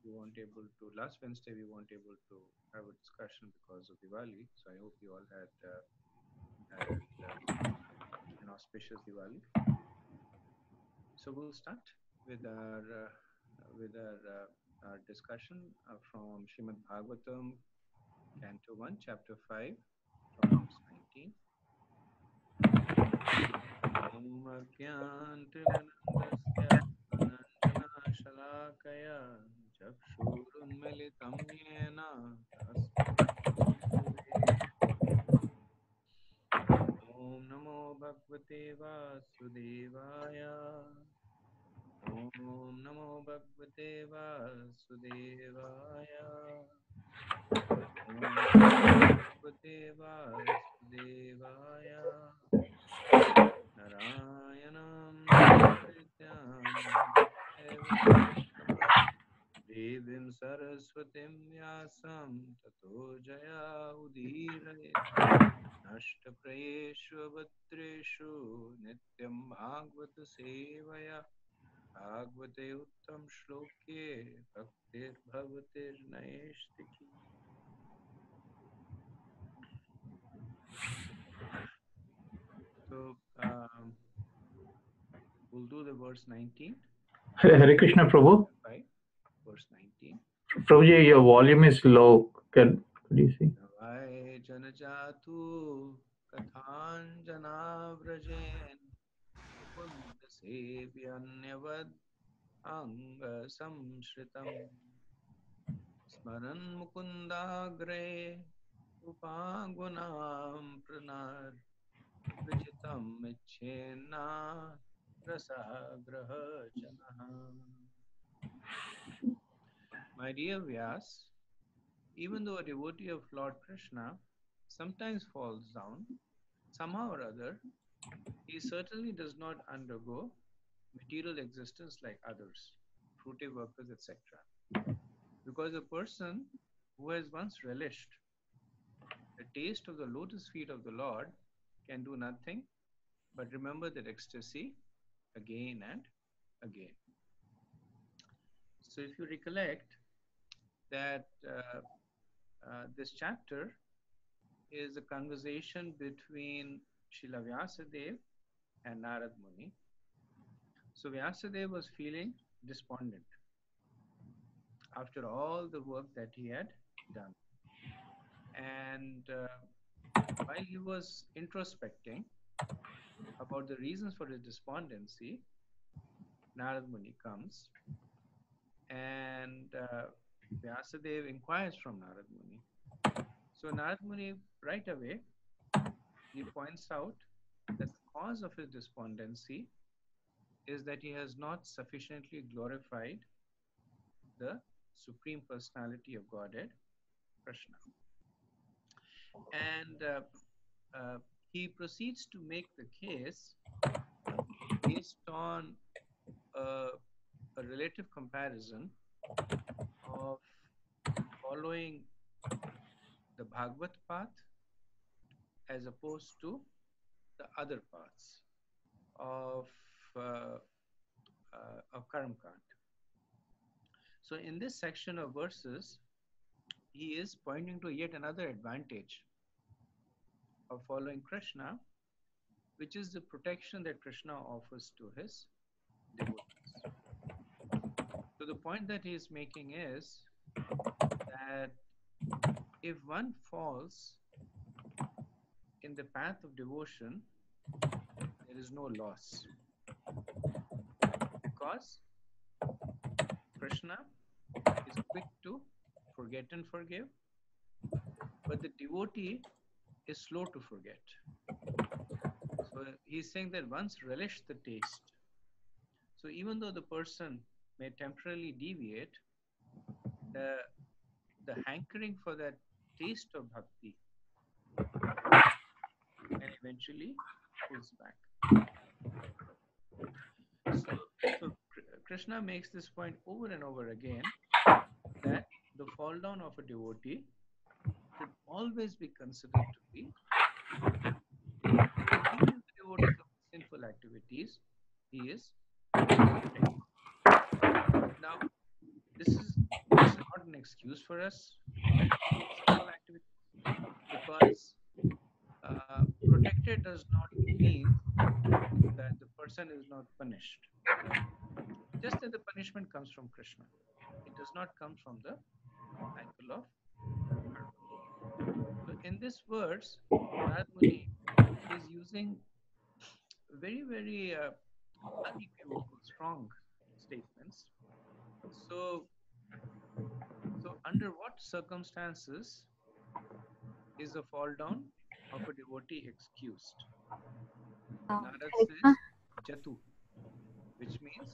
we weren't able to, last Wednesday, we weren't able to have a discussion because of Diwali. So I hope you all had an auspicious Diwali. So we'll start with our discussion from Srimad Bhagavatam, Canto 1, Chapter 5, from verse 19. Om Agyantilanandasya Ananjanashalakaya Chakshurunmilitam Yena Tasmai Om Namo Bhagavate Vasudevaya Om Namo Bhagavate Vasudevaya Om Namo Bhagavate Vasudevaya Narayanam Namaskrityam Devim Saraswatim Vyasam Tato Jaya Udirayet Nashtaprayeshu Bhatreshu Nityam Bhagavata Sevaya Bhagavate Uttam Shloke Bhaktir Bhavatir Naishtiki. So we'll do the verse 19. Hare Krishna, Prabhu. 5, verse 19. Prabhuji, your volume is low. Could you see? Navai janajatu kathan vrajen mukunda sevyanyavad anga samshritam smaran mukundagre upagunam pranar vijitam ichena rasagraha janaha. My dear Vyas, even though a devotee of Lord Krishna sometimes falls down, somehow or other, he certainly does not undergo material existence like others, fruitive workers, etc. Because a person who has once relished the taste of the lotus feet of the Lord can do nothing but remember that ecstasy again and again. So if you recollect that this chapter is a conversation between Srila Vyasadeva and Narad Muni. So Vyasadeva was feeling despondent after all the work that he had done. And while he was introspecting about the reasons for his despondency, Narad Muni comes and Vyasadeva inquires from Narad Muni. So Narad Muni right away, he points out that the cause of his despondency is that he has not sufficiently glorified the Supreme Personality of Godhead, Krishna. And he proceeds to make the case based on a relative comparison of following the Bhagavad path as opposed to the other paths of Karamkand. So in this section of verses, he is pointing to yet another advantage of following Krishna, which is the protection that Krishna offers to his devotees. So the point that he is making is that if one falls in the path of devotion, there is no loss, because Krishna is quick to forget and forgive, but the devotee is slow to forget. So he's saying that once relish the taste. So even though the person may temporarily deviate, the hankering for that taste of bhakti and eventually pulls back. So Krishna makes this point over and over again, that the fall down of a devotee should always be considered to be even if the devotee commits sinful activities, he is protected. Now, this is excuse for us while doing sexual activity, because protected does not mean that the person is not punished. Just that the punishment comes from Krishna. It does not come from the cycle of karma. So in these words, Narad Muni is using very, very unequivocal, strong statements. So, so under what circumstances is a fall down of a devotee excused? Narad says Jatu, which means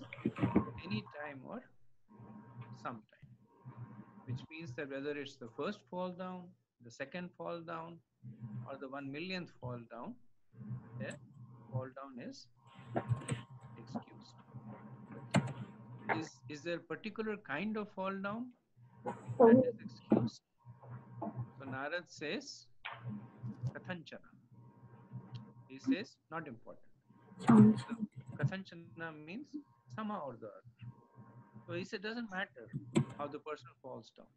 any time or sometime, which means that whether it's the first fall down, the second fall down, or the 1 millionth fall down, the fall down is excused. Is there a particular kind of fall down that is excused? So Narad says Kathanchana. He says not important. So Kathanchana means somehow or the other. So he said doesn't matter how the person falls down.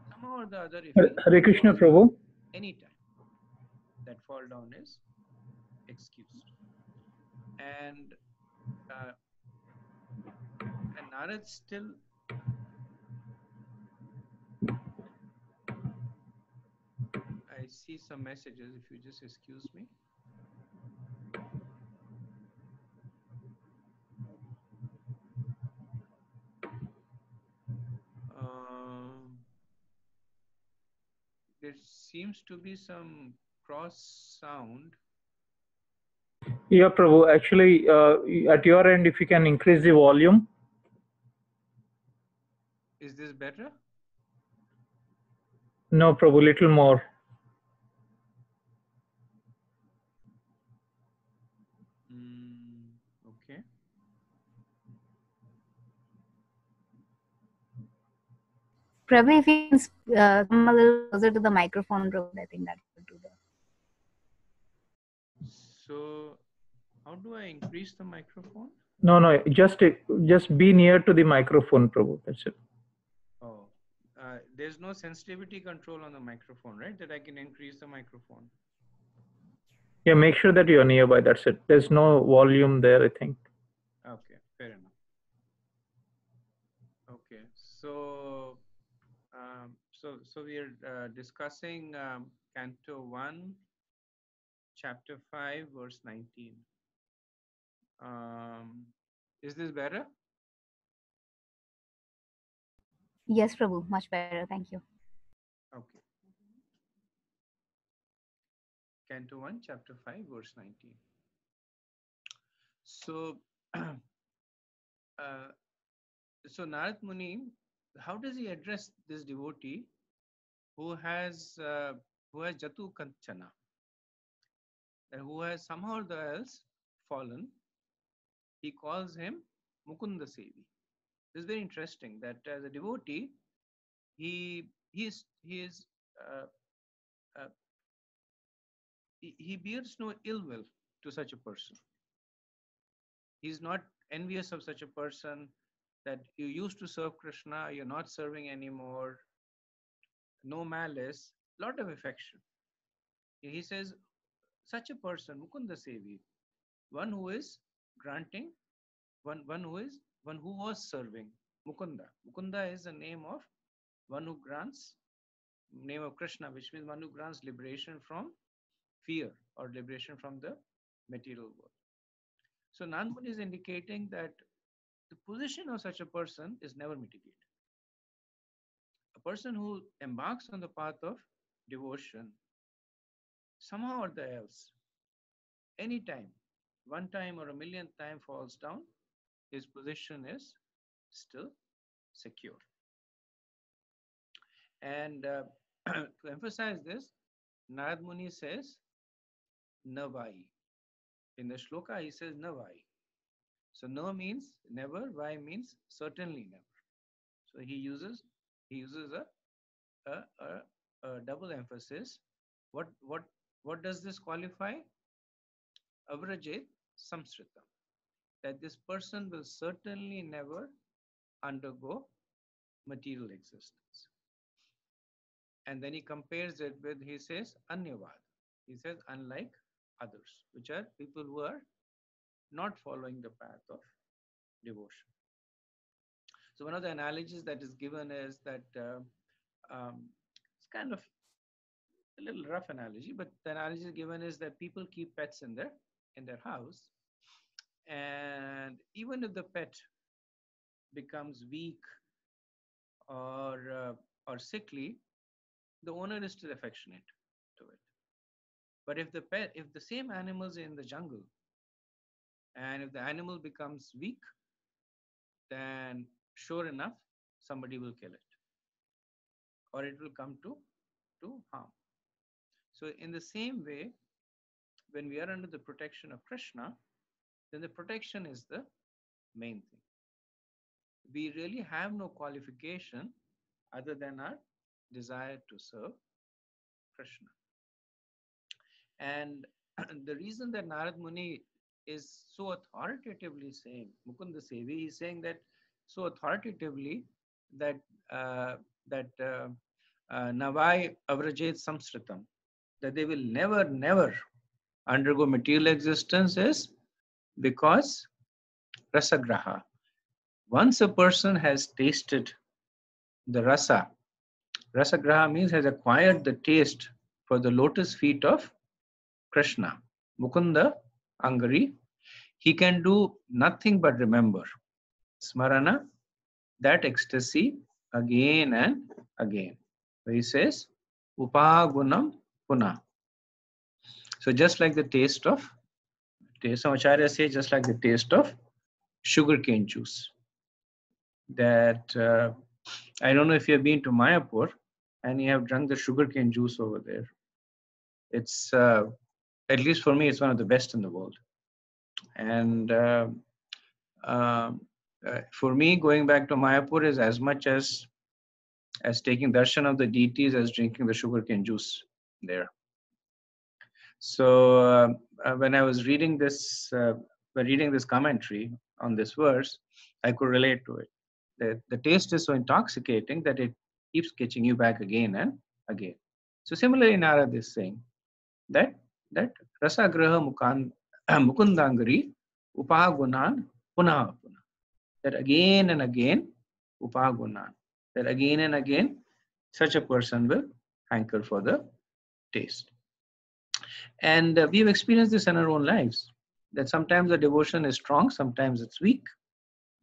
Somehow or the other, if he Hare Krishna, falls Prabhu. anytime, that fall down is excused. And Narad still I see some messages, if you just excuse me. There seems to be some cross sound. Yeah, Prabhu. Actually, at your end, if you can increase the volume. Is this better? No, Prabhu, little more. Okay. Prabhu, if you can come a little closer to the microphone, Prabhu, I think that would do that. So, how do I increase the microphone? No, just be near to the microphone, Prabhu. That's it. Oh, there's no sensitivity control on the microphone, right? That I can increase the microphone. Yeah, make sure that you're nearby. That's it. There's no volume there, I think. Okay, fair enough. Okay, so so we are discussing Canto 1, Chapter 5, verse 19. Is this better? Yes, Prabhu, much better. Thank you. Okay. Canto 1, Chapter 5, verse 19. So, so Narad Muni, how does he address this devotee who has Jatu Kanchana, who has somehow or the else fallen? He calls him Mukunda Sevi. This is very interesting that as a devotee, he bears no ill will to such a person. He's not envious of such a person that you used to serve Krishna, you're not serving anymore. No malice, lot of affection. He says, such a person, Mukunda Sevi, one who is granting, one who was serving. Mukunda. Mukunda is the name of one who grants, name of Krishna, which means one who grants liberation from fear or liberation from the material world. So Narad Muni is indicating that the position of such a person is never mitigated. A person who embarks on the path of devotion, somehow or the else, anytime, one time or a millionth time falls down, his position is still secure. And to emphasize this, Narad Muni says, Navai. In the shloka, he says Navai. So no means never, vai means certainly never. So he uses a double emphasis. What does this qualify? Avrajet samsritam. That this person will certainly never undergo material existence. And then he compares it with, he says, Anyavad. He says, unlike others, which are people who are not following the path of devotion. So one of the analogies that is given is that it's kind of a little rough analogy, but the analogy given is that people keep pets in their house, and even if the pet becomes weak or sickly, the owner is still affectionate to it. But if the same animals are in the jungle, and if the animal becomes weak, then sure enough, somebody will kill it, or it will come to harm. So in the same way, when we are under the protection of Krishna, then the protection is the main thing. We really have no qualification other than our desire to serve Krishna. And the reason that Narad Muni is so authoritatively saying, Mukunda Sevi, he's saying that so authoritatively that Navai Avrajet Samsritam, that they will never undergo material existence, is because Rasagraha. Once a person has tasted the Rasagraha means has acquired the taste for the lotus feet of Krishna, Mukunda Angari, he can do nothing but remember, Smarana, that ecstasy again and again. So he says, Upagunam Puna. So just like the taste of, some Acharya say, just like the taste of sugarcane juice. That I don't know if you've been to Mayapur and you have drunk the sugarcane juice over there. It's at least for me, it's one of the best in the world. And for me, going back to Mayapur is as much as taking darshan of the deities as drinking the sugarcane juice there. So when I was reading this commentary on this verse, I could relate to it. The taste is so intoxicating that it keeps catching you back again and again. So similarly, Narad is saying that Rasagraha Mukundangari Upagunan Punah Punah. That again and again, Upagunan. That again and again, such a person will hanker for the taste. And we've experienced this in our own lives. That sometimes the devotion is strong, sometimes it's weak.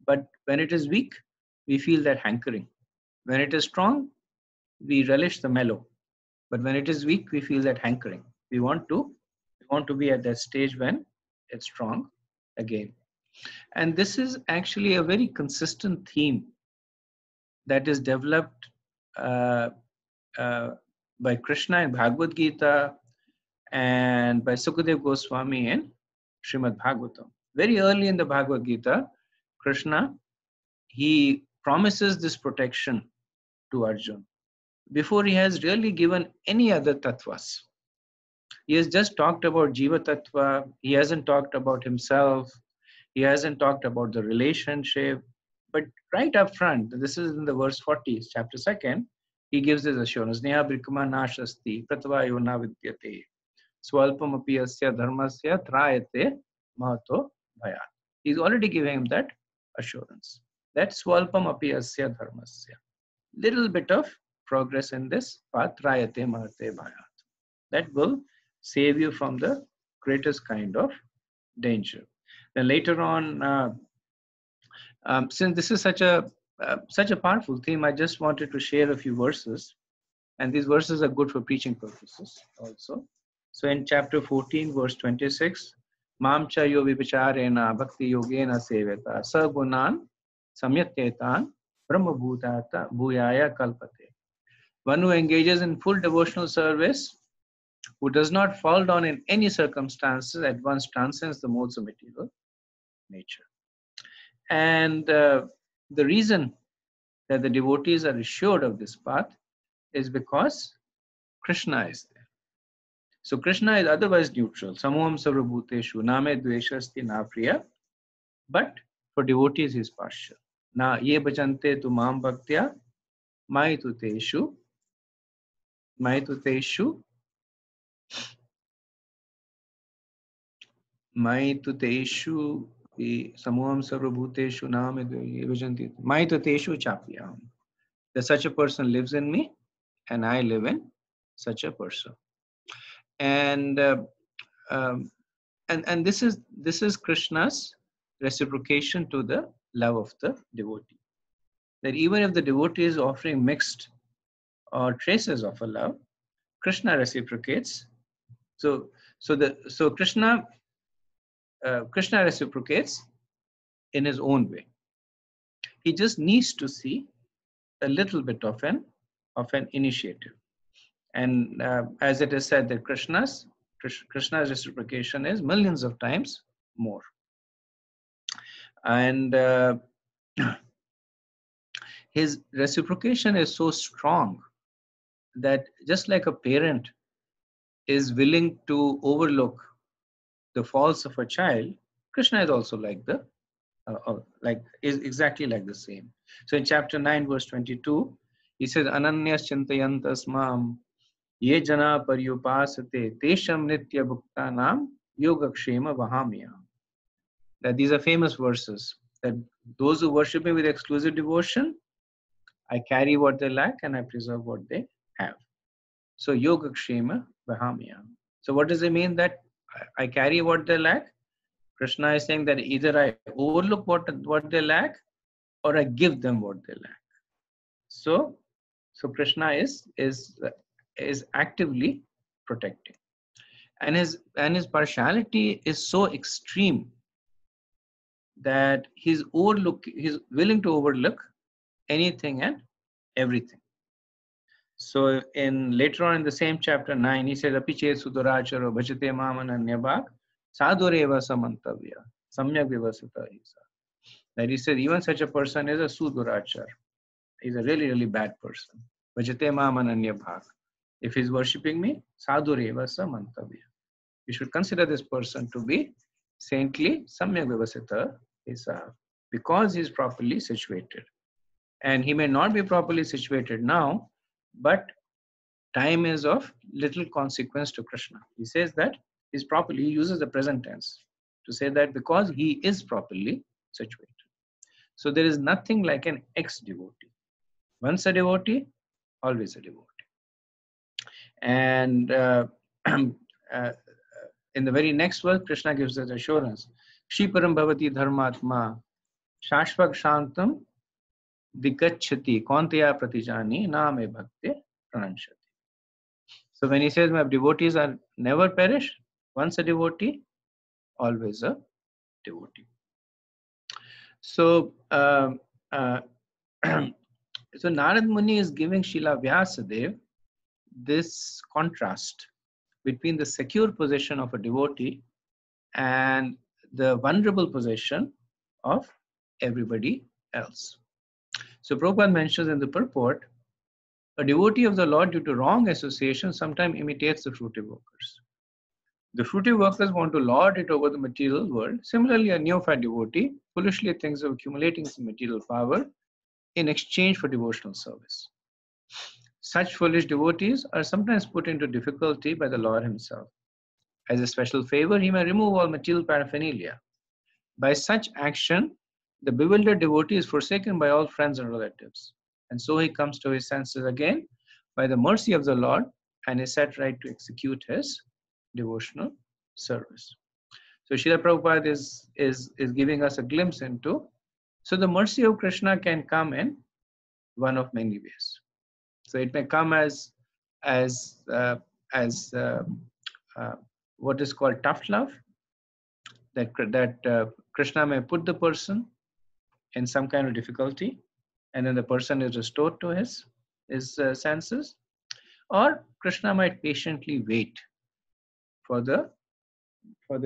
But when it is weak, we feel that hankering. When it is strong, we relish the mellow. But when it is weak, we feel that hankering. We want to be at that stage when it's strong again. And this is actually a very consistent theme that is developed by Krishna in Bhagavad Gita and by Sukadeva Goswami in Srimad Bhagavatam. Very early in the Bhagavad Gita, Krishna, he promises this protection to Arjuna before he has really given any other tattvas. He has just talked about Jiva Tattva. He hasn't talked about himself. He hasn't talked about the relationship. But right up front, this is in the verse 40, chapter 2, he gives this assurance. Neha brikma nashasti pratva yona vidyate swalpam api asya dharmasya trayate mahato bhayat. He's already giving him that assurance. That swalpam api asya dharmasya. Little bit of progress in this path, trayate mahate bhayat. That will save you from the greatest kind of danger. Then later on, since this is such a powerful theme, I just wanted to share a few verses, and these verses are good for preaching purposes also. So in chapter 14, verse 26, Mam cha yo vibacharena bhakti yogena seveta sagunan samyatyetan brahmabhutata bhuyaya kalpate. One who engages in full devotional service, who does not fall down in any circumstances, at once transcends the modes of material nature. And the reason that the devotees are assured of this path is because Krishna is there. So Krishna is otherwise neutral. Samoham sarvabhuteshu name dveshasti na priya. But for devotees he is partial. Na ye bhajante tu mam bhaktya Maituteshu samuham sarvabhuteshu nam vijanti. Maituteshu chapyam. That such a person lives in me, and I live in such a person. And this is Krishna's reciprocation to the love of the devotee. That even if the devotee is offering mixed or traces of a love, Krishna reciprocates. So Krishna reciprocates in his own way. He just needs to see a little bit of an initiative. And as it is said that Krishna's reciprocation is millions of times more. And his reciprocation is so strong that just like a parent is willing to overlook the faults of a child, Krishna is also like is exactly like the same. So in chapter 9, verse 22, he says, Ananyas chintayantas mam ye jana paryupasate tesham nitya bhuktanam yogakshema vahamyam. That these are famous verses, that those who worship me with exclusive devotion, I carry what they lack and I preserve what they have. So yogakshema vahamyam. So what does it mean that I carry what they lack? Krishna is saying that either I overlook what they lack, or I give them what they lack. So Krishna is actively protecting, and his partiality is so extreme that he's willing to overlook anything and everything. So later on in the same chapter 9, he says, Apiche suduracharo bhajate mamananyabhak sadhureva samantavya samyak vivasita isa. That he said, even such a person is a sudurachar. He's a really, really bad person. Bhajate mamananyabhak. If he's worshipping me, sadhureva samantavya. You should consider this person to be saintly, samyak vivasita isa, because he's properly situated. And he may not be properly situated now, but time is of little consequence to Krishna. He says that he uses the present tense to say that because he is properly situated. So there is nothing like an ex-devotee. Once a devotee, always a devotee. And in the very next verse, Krishna gives us assurance. Kshiparam bhavati dharmatma shashvak shantam vikachati kontaya pratijani name bhakte prananshati. So when he says my devotees are never perish, once a devotee, always a devotee. So so Narad Muni is giving Srila Vyasadeva this contrast between the secure position of a devotee and the vulnerable position of everybody else. So Prabhupada mentions in the purport, a devotee of the Lord due to wrong association sometimes imitates the fruitive workers. The fruitive workers want to lord it over the material world. Similarly, a neophyte devotee foolishly thinks of accumulating some material power in exchange for devotional service. Such foolish devotees are sometimes put into difficulty by the Lord himself. As a special favor, he may remove all material paraphernalia. By such action, the bewildered devotee is forsaken by all friends and relatives. And so he comes to his senses again by the mercy of the Lord and is set right to execute his devotional service. So Srila Prabhupada is giving us a glimpse into, so the mercy of Krishna can come in one of many ways. So it may come as what is called tough love, that Krishna may put the person in some kind of difficulty, and then the person is restored to his senses, or Krishna might patiently wait for the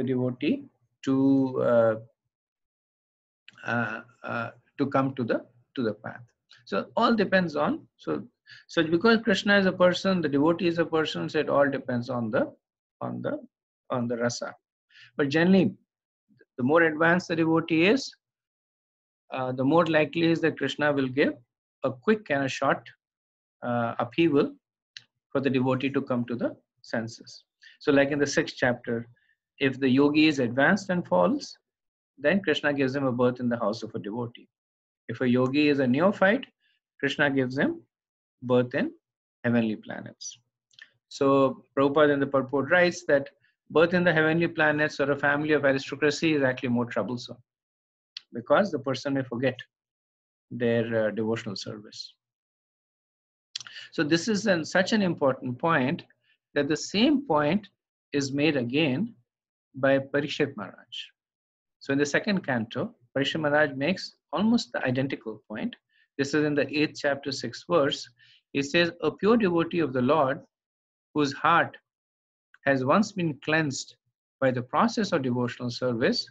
devotee to come to the path. So all depends on so because Krishna is a person, the devotee is a person, so it all depends on the rasa. But generally, the more advanced the devotee is, the more likely is that Krishna will give a quick and a short upheaval for the devotee to come to the senses. So like in the 6th chapter, if the yogi is advanced and falls, then Krishna gives him a birth in the house of a devotee. If a yogi is a neophyte, Krishna gives him birth in heavenly planets. So Prabhupada in the purport writes that birth in the heavenly planets or a family of aristocracy is actually more troublesome because the person may forget their devotional service. So this is such an important point that the same point is made again by Parikshit Maharaj. So in the 2nd canto, Parikshit Maharaj makes almost the identical point. This is in the 8th chapter, 6th verse. He says, a pure devotee of the Lord, whose heart has once been cleansed by the process of devotional service,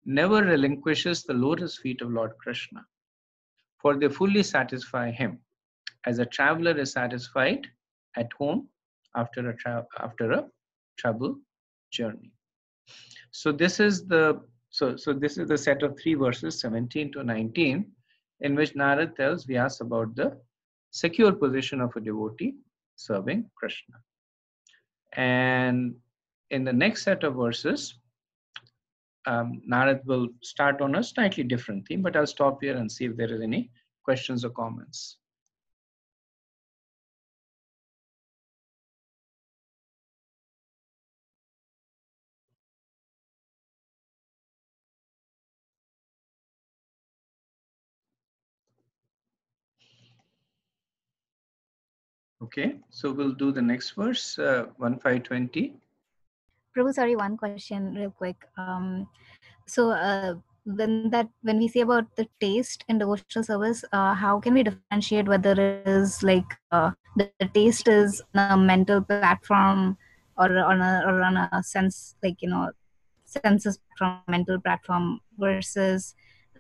never relinquishes the lotus feet of Lord Krishna, for they fully satisfy him, as a traveler is satisfied at home after a travel journey. So this is the set of 3 verses, 17 to 19, in which Narad tells Vyasa about the secure position of a devotee serving Krishna. And in the next set of verses, Narad will start on a slightly different theme, but I'll stop here and see if there is any questions or comments. Okay, so we'll do the next verse, 1520. Prabhu, sorry, one question real quick. When we say about the taste in devotional service, how can we differentiate whether it is like the taste is on a mental platform or on a sense, like, senses from mental platform, versus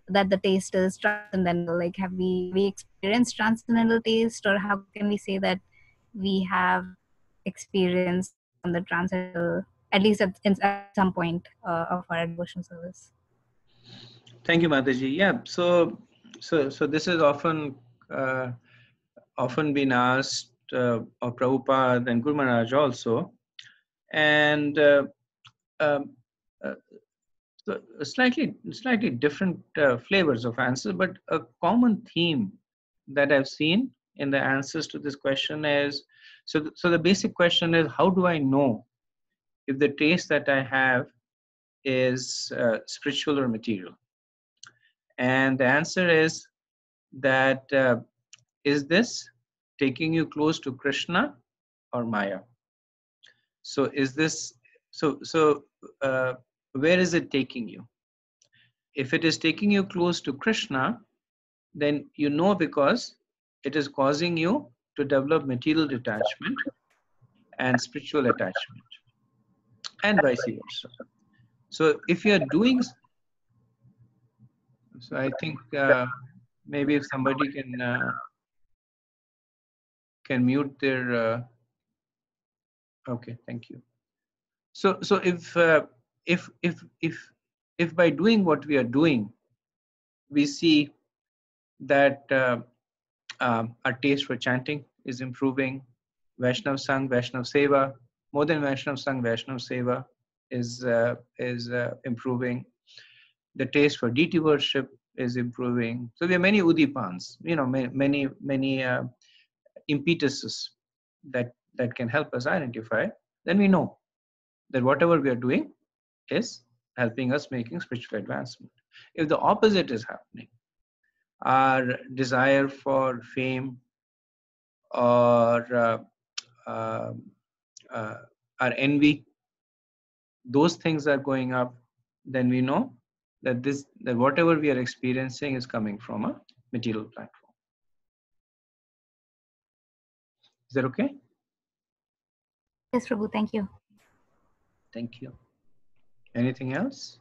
that the taste is transcendental? Like, have we experienced transcendental taste, or how can we say that we have experienced on the transcendental, at least at some point of our devotional service? Thank you, Mataji. Yeah, so this is often been asked of Prabhupada and Guru Maharaj also, and so slightly different flavors of answers, but a common theme that I've seen in the answers to this question is, so the basic question is, how do I know if the taste that I have is spiritual or material? And the answer is that is this taking you close to Krishna or Maya? So is this where is it taking you? If it is taking you close to Krishna, then you know, because it is causing you to develop material detachment and spiritual attachment, and vice versa. So if you are doing, so I think maybe if somebody can mute their. Okay, thank you. So if by doing what we are doing, we see that our taste for chanting is improving, Vaishnav Sangh, Vaishnav Seva, more than Vaishnav Sangh, Vaishnav Seva is improving. The taste for deity worship is improving. So there are many udipans, many impetuses that can help us identify. Then we know that whatever we are doing is helping us making spiritual advancement. If the opposite is happening, our desire for fame or our envy, those things are going up, then we know that that whatever we are experiencing is coming from a material platform. Is that okay? Yes, Prabhu, thank you. Thank you. Anything else?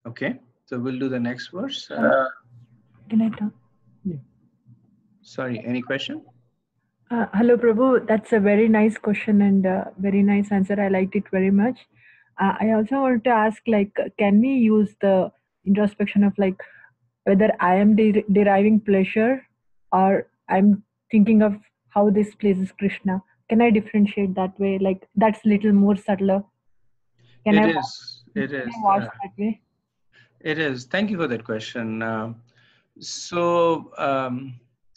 Okay, so we'll do the next verse. Can I talk? Yeah. Sorry, any question? Hello, Prabhu. That's a very nice question and very nice answer. I liked it very much. I also want to ask, like, can we use the introspection of like whether I am deriving pleasure or I'm thinking of how this pleases Krishna. Can I differentiate that way? Like that's little more subtler. Can I watch that way? It is. Thank you for that question. So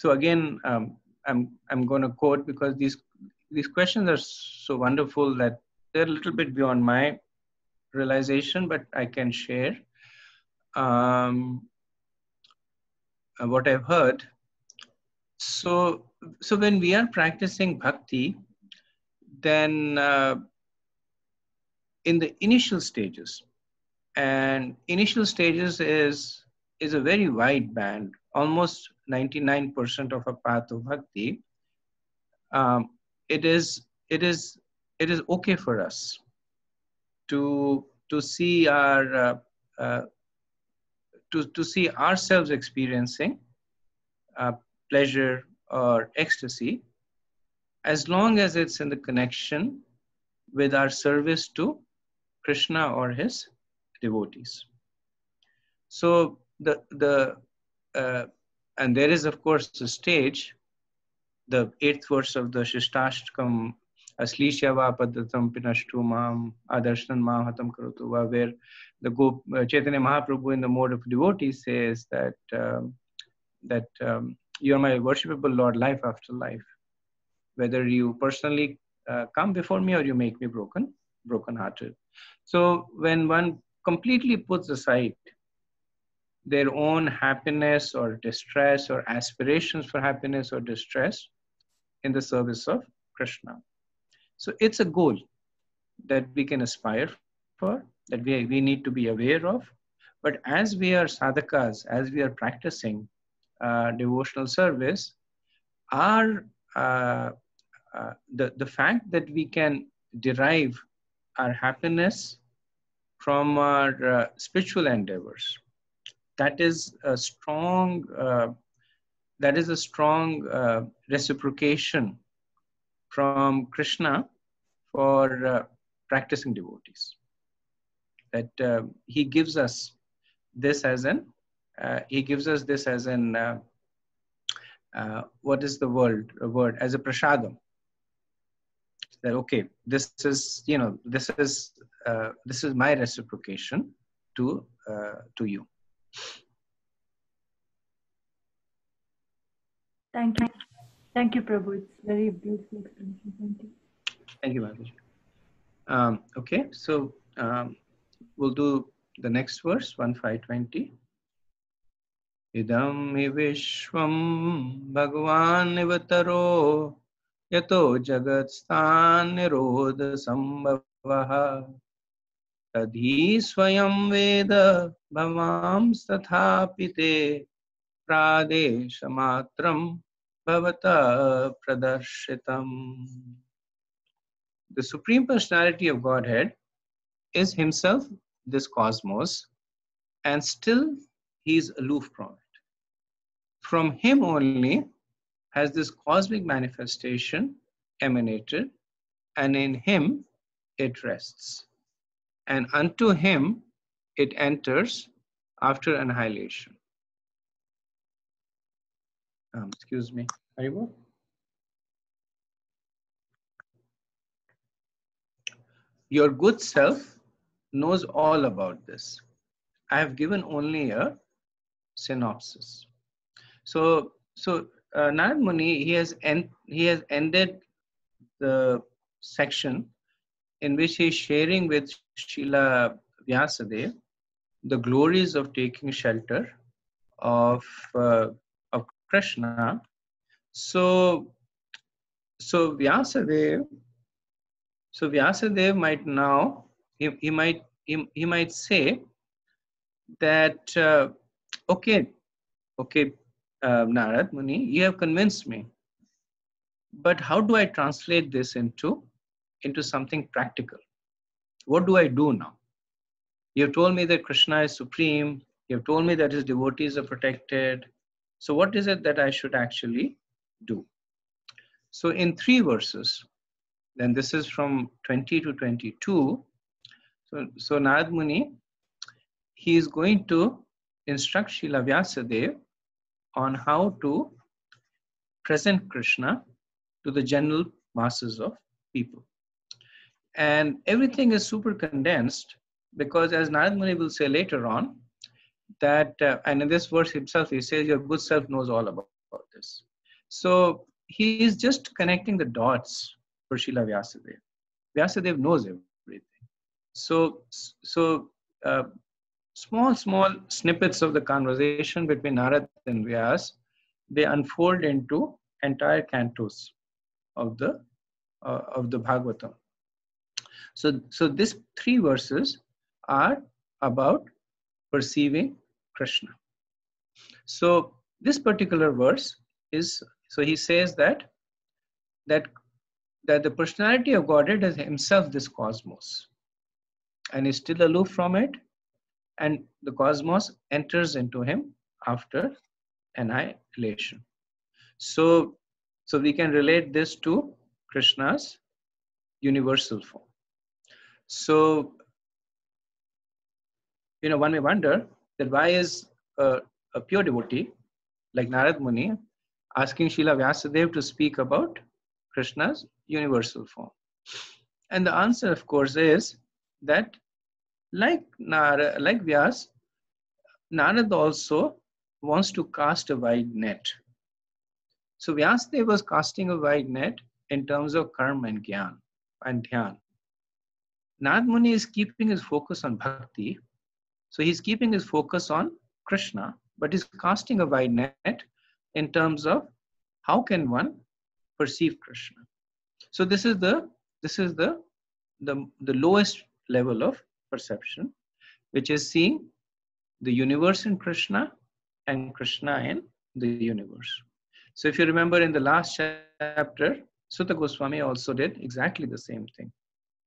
again, I'm going to quote, because these questions are so wonderful that they're a little bit beyond my realization, but I can share what I've heard. So when we are practicing bhakti, then in the initial stages, and initial stages is a very wide band, almost 99% of a path of bhakti. It is okay for us to see our to see ourselves experiencing pleasure or ecstasy, as long as it's in the connection with our service to Krishna or his devotees. So and there is of course a stage, the 8th verse of the Shishtastakam, Aslishyava Paddatam Pinashtu Mam Adarshan Mahatam Karutuva, where the Chaitanya Mahaprabhu in the mode of devotee says that you are my worshipable Lord life after life. Whether you personally come before me or you make me broken-hearted. So when one completely puts aside their own happiness or distress or aspirations for happiness or distress in the service of Krishna. So it's a goal that we can aspire for, that we need to be aware of. But as we are sadhakas, as we are practicing devotional service, our the fact that we can derive our happiness from our spiritual endeavors, that is a strong reciprocation from Krishna for practicing devotees. That he gives us this as an what is the word as a prasadam. That okay, this is my reciprocation to you. Thank you, Prabhu. It's very beautiful explanation. Thank you. Thank you, Mataji. Okay, so we'll do the next verse, 1520. Idam hi vishwam bhagwan ivataro yato jagat sthan nirodha sambhavaha tadhi swayam veda bhavam stathapite pradeshamatram bhavata pradarshitam. The Supreme Personality of Godhead is himself this cosmos, and still he is aloof from it. From him only has this cosmic manifestation emanated, and in him it rests. And unto him it enters after annihilation. Excuse me. Haribo? Your good self knows all about this. I have given only a synopsis. So Narad Muni, he has ended the section in which he is sharing with Srila Vyasadeva the glories of taking shelter of Krishna. So Vyasadeva might now he might say that okay, Narad Muni, you have convinced me, but how do I translate this into something practical? What do I do now? You have told me that Krishna is supreme. You have told me that his devotees are protected. So what is it that I should actually do? So in 3 verses, then this is from 20 to 22. So Narad Muni, he is going to instruct Srila Vyasadeva on how to present Krishna to the general masses of people. And everything is super condensed because, as Narad Muni will say later on, that, and in this verse himself, he says, your good self knows all about this. So he is just connecting the dots for Srila Vyasadeva. Vyasadeva knows everything. So small snippets of the conversation between Narad and Vyas, they unfold into entire cantos of the Bhagavatam. So these 3 verses are about perceiving Krishna. So this particular verse is, so he says that the personality of Godhead is himself this cosmos, and is still aloof from it, and the cosmos enters into him after annihilation. So we can relate this to Krishna's universal form. So, one may wonder that why is a pure devotee like Narad Muni asking Srila Vyasadeva to speak about Krishna's universal form? And the answer, of course, is that like Vyas, Narad also wants to cast a wide net. So Vyasadeva was casting a wide net in terms of karma and jnana and dhyan. Narad Muni is keeping his focus on bhakti. So he's keeping his focus on Krishna, but he's casting a wide net in terms of how can one perceive Krishna. So this is the lowest level of perception, which is seeing the universe in Krishna and Krishna in the universe. So if you remember in the last chapter, Sutta Goswami also did exactly the same thing.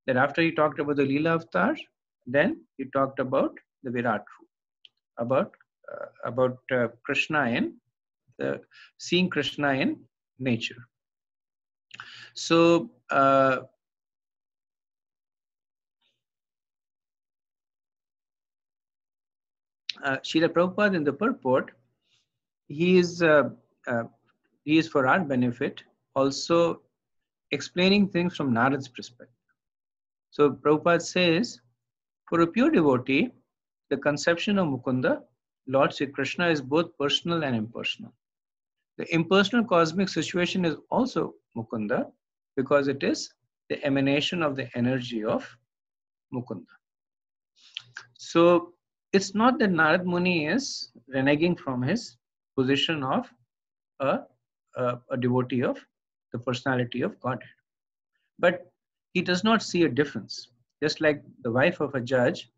That after he talked about the Leela Avatar, then he talked about the Virat Roop, about Krishna in seeing Krishna in nature. So Srila Prabhupada in the purport, he is for our benefit also explaining things from Narad's perspective. So Prabhupada says, for a pure devotee, the conception of Mukunda, Lord Sri Krishna, is both personal and impersonal. The impersonal cosmic situation is also Mukunda because it is the emanation of the energy of Mukunda. So it's not that Narad Muni is reneging from his position of a devotee of the personality of Godhead. But he does not see a difference. Just like the wife of a judge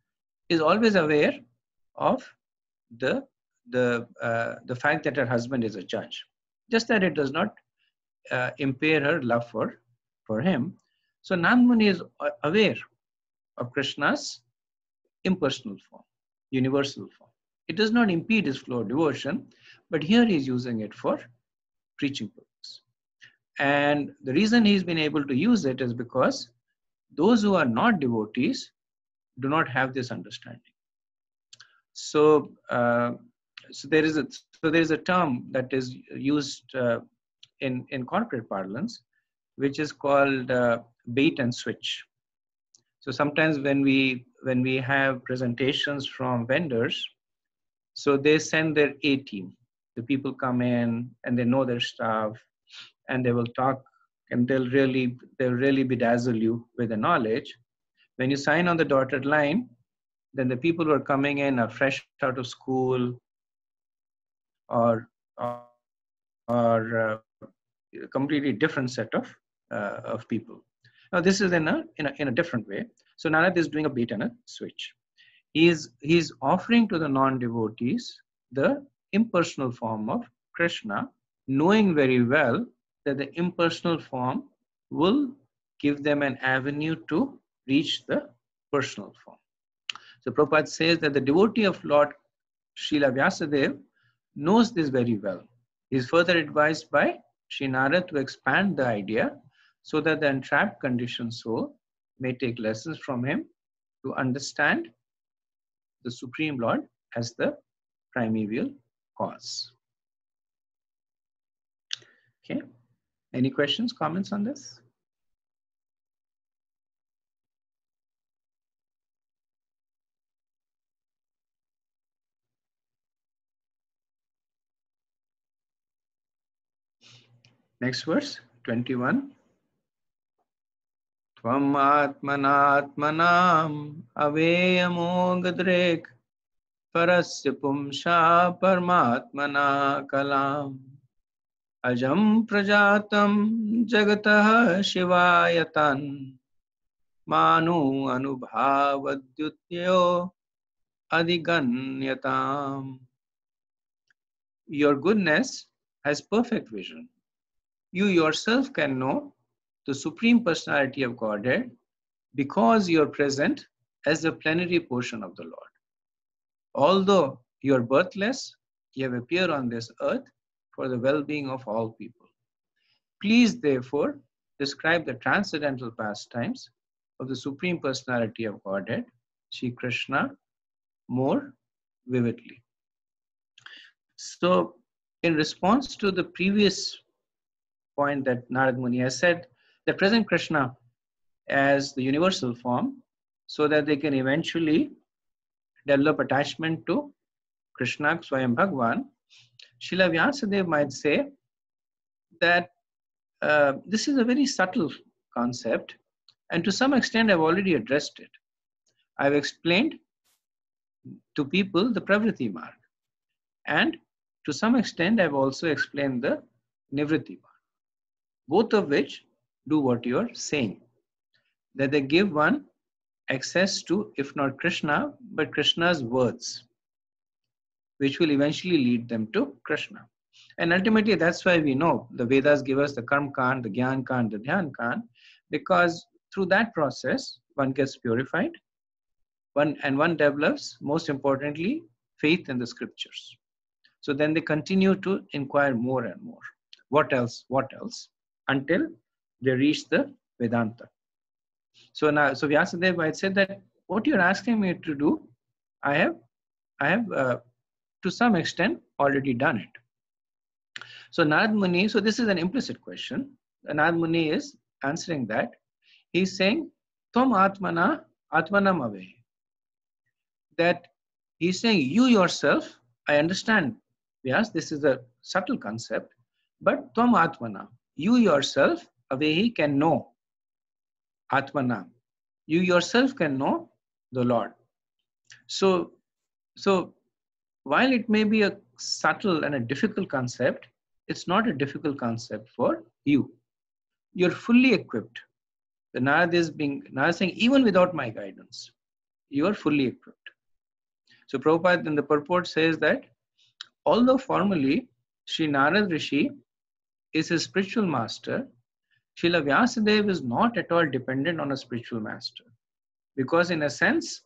is always aware of the fact that her husband is a judge. Just that it does not impair her love for him. So Narad Muni is aware of Krishna's impersonal form, universal form. It does not impede his flow of devotion, but here he is using it for preaching purpose. And the reason he's been able to use it is because those who are not devotees do not have this understanding. So there is a term that is used in corporate parlance, which is called bait and switch. So sometimes when we have presentations from vendors, so they send their A team. The people come in and they know their stuff, and they will talk, and they'll really bedazzle you with the knowledge. When you sign on the dotted line, then the people who are coming in are fresh out of school or a completely different set of people. Now this is in a different way. So Narad is doing a bait and a switch. He's offering to the non-devotees the impersonal form of Krishna, knowing very well that the impersonal form will give them an avenue to reach the personal form. So Prabhupada says that the devotee of Lord Srila Vyasadeva knows this very well. He is further advised by Sri Narad to expand the idea so that the entrapped conditioned soul may take lessons from him to understand the Supreme Lord as the primeval cause. Okay. Any questions, comments on this? Next verse, 21. Tvam atmanatmanam aveyamogadrek parasya pumsha paramatmana kalam ajam prajatam jagatah shivayatan manu anubhavadyutyo adiganyatam. Your goodness has perfect vision. You yourself can know the Supreme Personality of Godhead because you are present as the plenary portion of the Lord. Although you are birthless, you have appeared on this earth for the well-being of all people. Please, therefore, describe the transcendental pastimes of the Supreme Personality of Godhead, Shri Krishna, more vividly. So, in response to the previous point that Narad Muni has said, the present Krishna as the universal form, so that they can eventually develop attachment to Krishna, Swayam Bhagwan, Srila Vyasadeva might say that this is a very subtle concept, and to some extent I've already addressed it. I've explained to people the Pravritti Marg, and to some extent I've also explained the Nivritti Marg, both of which do what you're saying, that they give one access to, if not Krishna, but Krishna's words, which will eventually lead them to Krishna. And ultimately, that's why we know the Vedas give us the Karma Kand, the Gyan Kand, the Dhyan Kand, because through that process, one gets purified, one develops, most importantly, faith in the scriptures. So then they continue to inquire more and more. What else? What else? Until they reach the Vedanta. So now, so Vyasadeva might say that what you're asking me to do, I have to some extent already done it. So Narad Muni, so this is an implicit question. Narad Muni is answering that. He's saying, Tvam Atmanam Ave. That he's saying, you yourself, I understand, yes, this is a subtle concept, but Tvam Atmanam, you yourself, Avehi, can know. Atmanam. You yourself can know the Lord. So while it may be a subtle and a difficult concept, it's not a difficult concept for you. You're fully equipped. The Narad is saying, even without my guidance, you are fully equipped. So Prabhupada in the purport says that although formally Sri Narad Rishi is his spiritual master, Srila Vyasadeva is not at all dependent on a spiritual master, because in a sense,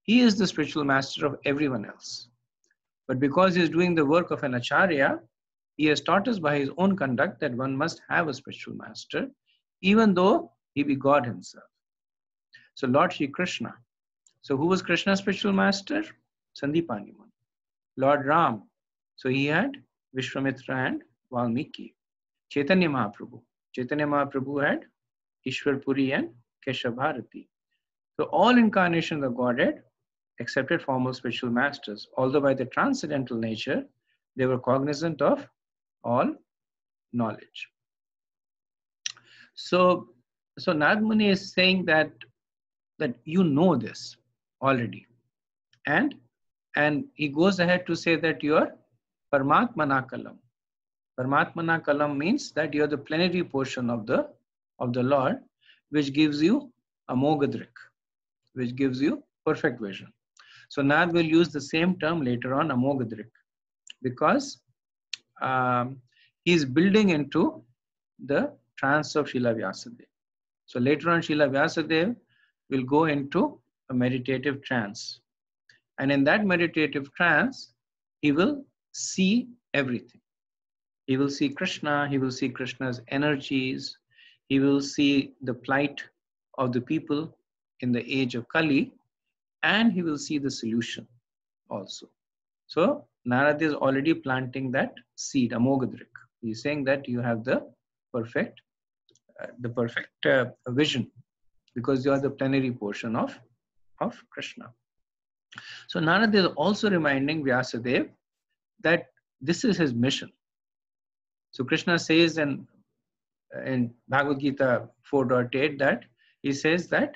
he is the spiritual master of everyone else. But because he is doing the work of an acharya, he has taught us by his own conduct that one must have a spiritual master, even though he be God himself. So Lord Shri Krishna. So who was Krishna's spiritual master? Sandipani Muni. Lord Ram. So he had Vishwamitra and Valmiki. Chaitanya Mahaprabhu. Chaitanya Mahaprabhu had Ishwar Puri and Keshav Bharati. So all incarnations of Godhead accepted formal spiritual masters, although by their transcendental nature, they were cognizant of all knowledge. So Narad Muni is saying that you know this already. And he goes ahead to say that you are Paramatmana Kalam. Paramatmana Kalam means that you are the plenary portion of the Lord, which gives you Amogadrik, which gives you perfect vision. So Narad will use the same term later on, Amogadrik, because he is building into the trance of Srila Vyasadeva. So later on, Srila Vyasadeva will go into a meditative trance. And in that meditative trance, he will see everything. He will see Krishna, he will see Krishna's energies, he will see the plight of the people in the age of Kali, and he will see the solution. also. So Narada is already planting that seed, Amoghadrik. He's saying that you have the perfect vision, because you are the plenary portion of Krishna. So Narada is also reminding Vyasadeva that this is his mission. So Krishna says in Bhagavad Gita 4.8 that he says that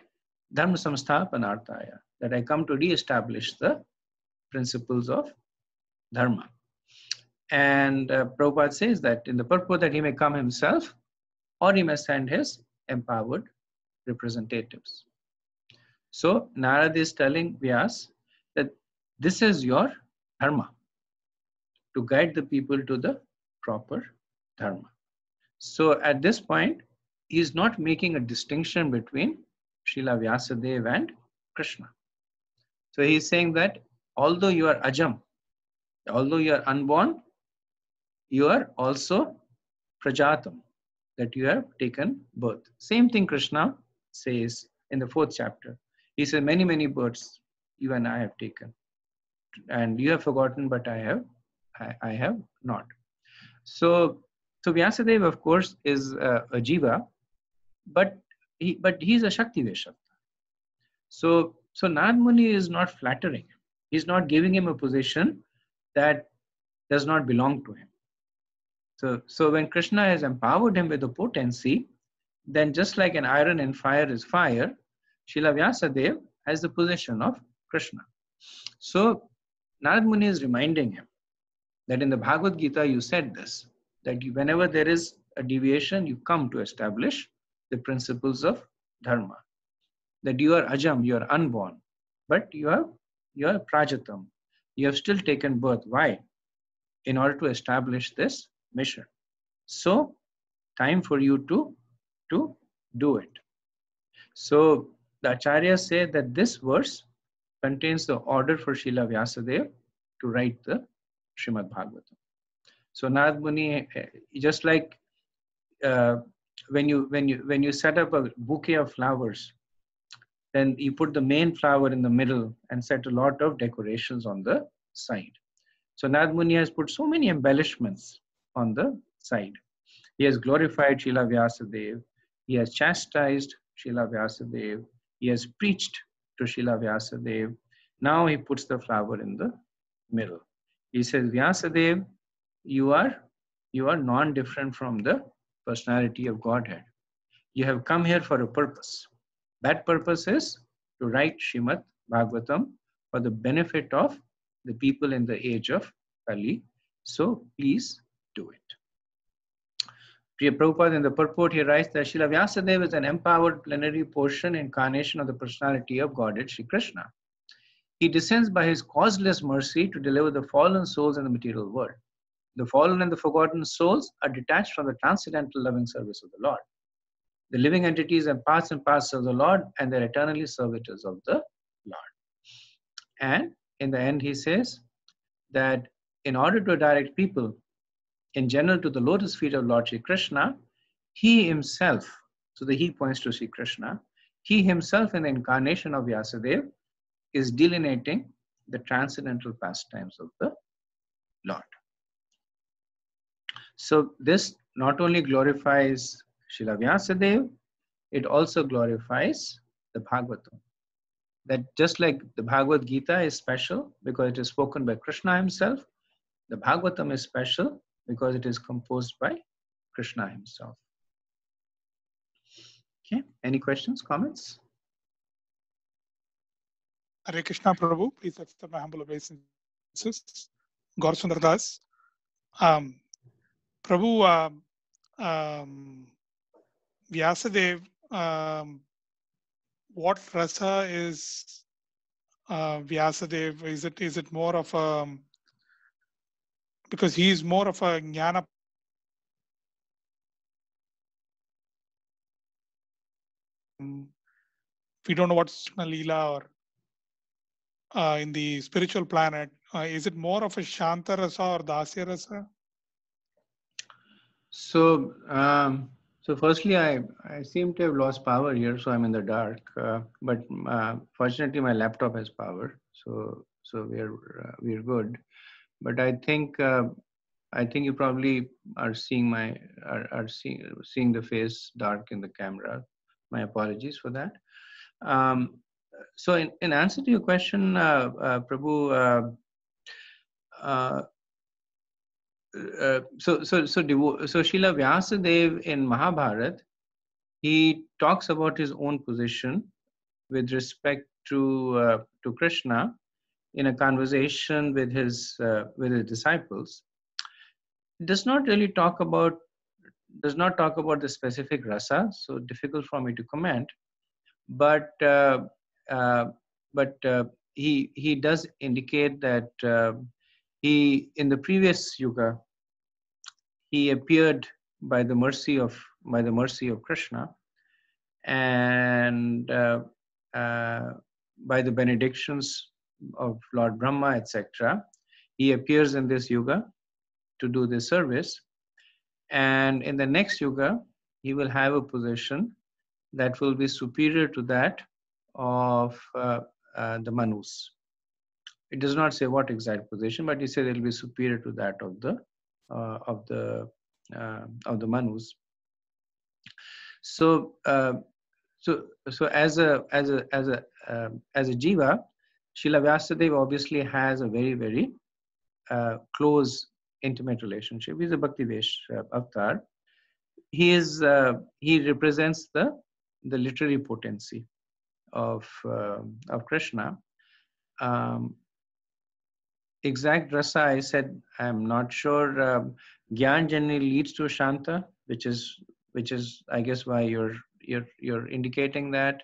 Dharma Samsthapanarthaya, that I come to re-establish the principles of Dharma. And Prabhupada says that in the purport that he may come himself or he may send his empowered representatives. So Narada is telling Vyas that this is your dharma, to guide the people to the proper dharma. So at this point, he is not making a distinction between Srila Vyasadeva and Krishna. So he is saying that although you are ajam, although you are unborn, you are also prajatam, that you have taken birth. Same thing Krishna says in the 4th chapter. He says, many, many births you and I have taken. And you have forgotten, but I have not. So Vyasadeva, of course, is a jiva, but he's a Shakti Veshakta. So Narad Muni is not flattering. He's not giving him a position that does not belong to him. So when Krishna has empowered him with the potency, then just like an iron in fire is fire, Srila Vyasadeva has the position of Krishna. So Narad Muni is reminding him that in the Bhagavad Gita you said this, that whenever there is a deviation, you come to establish the principles of dharma. That you are ajam, you are unborn, but you are prajatam. You have still taken birth. Why? In order to establish this mission. So time for you to do it. So the acharyas say that this verse contains the order for Srila Vyasadeva to write the Srimad Bhagavatam. So Narad Muni, just like when you set up a bouquet of flowers, then you put the main flower in the middle and set a lot of decorations on the side. So Narad Muni has put so many embellishments on the side. He has glorified Srila Vyasadeva. He has chastised Srila Vyasadeva. He has preached to Srila Vyasadeva. Now he puts the flower in the middle. He says, Vyasadeva, you are non-different from the personality of Godhead. You have come here for a purpose. That purpose is to write Srimad Bhagavatam for the benefit of the people in the age of Kali. So please do it. Priya Prabhupada in the purport, he writes that Srila Vyasadeva is an empowered plenary portion incarnation of the personality of Godhead Shri Krishna. He descends by his causeless mercy to deliver the fallen souls in the material world. The fallen and the forgotten souls are detached from the transcendental loving service of the Lord. The living entities are parts and parcels of the Lord, and they're eternally servitors of the Lord. And in the end, he says that in order to direct people in general to the lotus feet of Lord Shri Krishna, he himself, so the he points to Shri Krishna, he himself in the incarnation of Vyasadeva is delineating the transcendental pastimes of the Lord. So this not only glorifies Srila Vyasadeva, it also glorifies the Bhagavatam. That just like the Bhagavad Gita is special because it is spoken by Krishna himself, the Bhagavatam is special because it is composed by Krishna himself. Okay, any questions, comments? Hare Krishna Prabhu, please accept my humble obeisances. Gaur Sundar Das. Prabhu, Vyasadeva, what rasa is Vyasadeva? Is it more of a, because he is more of a jnana, we don't know what's Leela or in the spiritual planet. Is it more of a Shanta rasa or Dasya rasa? So So firstly, I seem to have lost power here, so I'm in the dark. But fortunately, my laptop has power, so we're good. But I think you probably are seeing seeing the face dark in the camera. My apologies for that. So in answer to your question, Prabhu, so Srila Vyasadeva in Mahabharata, he talks about his own position with respect to Krishna in a conversation with his disciples. It does not talk about the specific rasa, so difficult for me to comment. But he does indicate that he, in the previous yuga, he appeared by the mercy of Krishna, and by the benedictions of Lord Brahma, etc. He appears in this yuga to do this service, and in the next yuga he will have a position that will be superior to that of the Manus. It does not say what exact position, but he said it will be superior to that of the Manus. So as a jiva, Srila Vyasadeva obviously has a very, very close, intimate relationship. He's a Bhaktivesh avatar. He represents the literary potency of Krishna. Exact rasa, I said, I'm not sure. Gyan generally leads to Shanta, which is I guess why you're indicating that.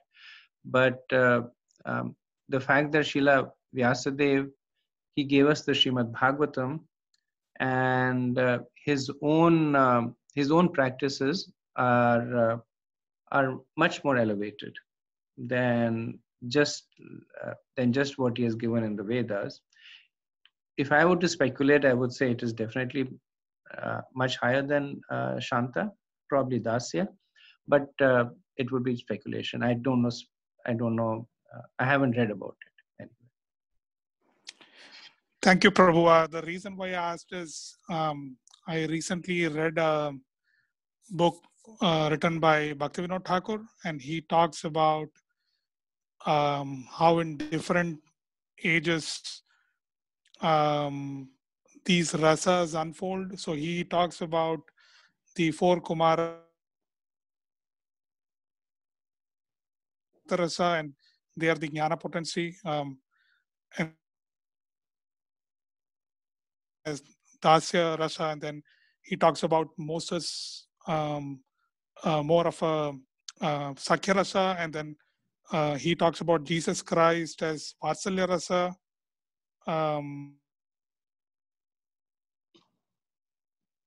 But the fact that Srila Vyasadeva, he gave us the Srimad Bhagavatam, and his own practices are much more elevated than just what he has given in the Vedas. If I were to speculate, I would say it is definitely much higher than Shanta, probably Dasya, but it would be speculation. I don't know. I haven't read about it. Anyway. Thank you, Prabhu. The reason why I asked is I recently read a book written by Bhaktivinoda Thakur, and he talks about how in different ages these rasas unfold. So he talks about the 4 Kumara rasa, and they are the jnana potency, and as Dasya rasa, and then he talks about Moses, more of a Sakya rasa, and then he talks about Jesus Christ as Vatsalya rasa.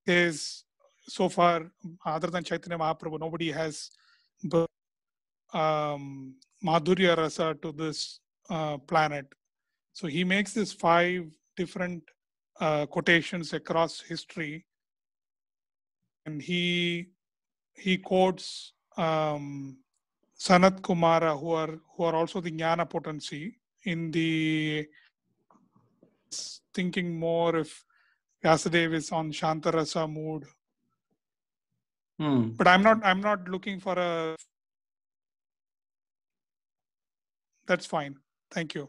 Is so far, other than Chaitanya Mahaprabhu, nobody has Madhurya rasa to this planet. So he makes these 5 different quotations across history, and he quotes Sanat Kumara, who are also the jnana potency, in the thinking more if Vyasadeva is on Shantarasa mood. But I'm not looking for a. That's fine. Thank you.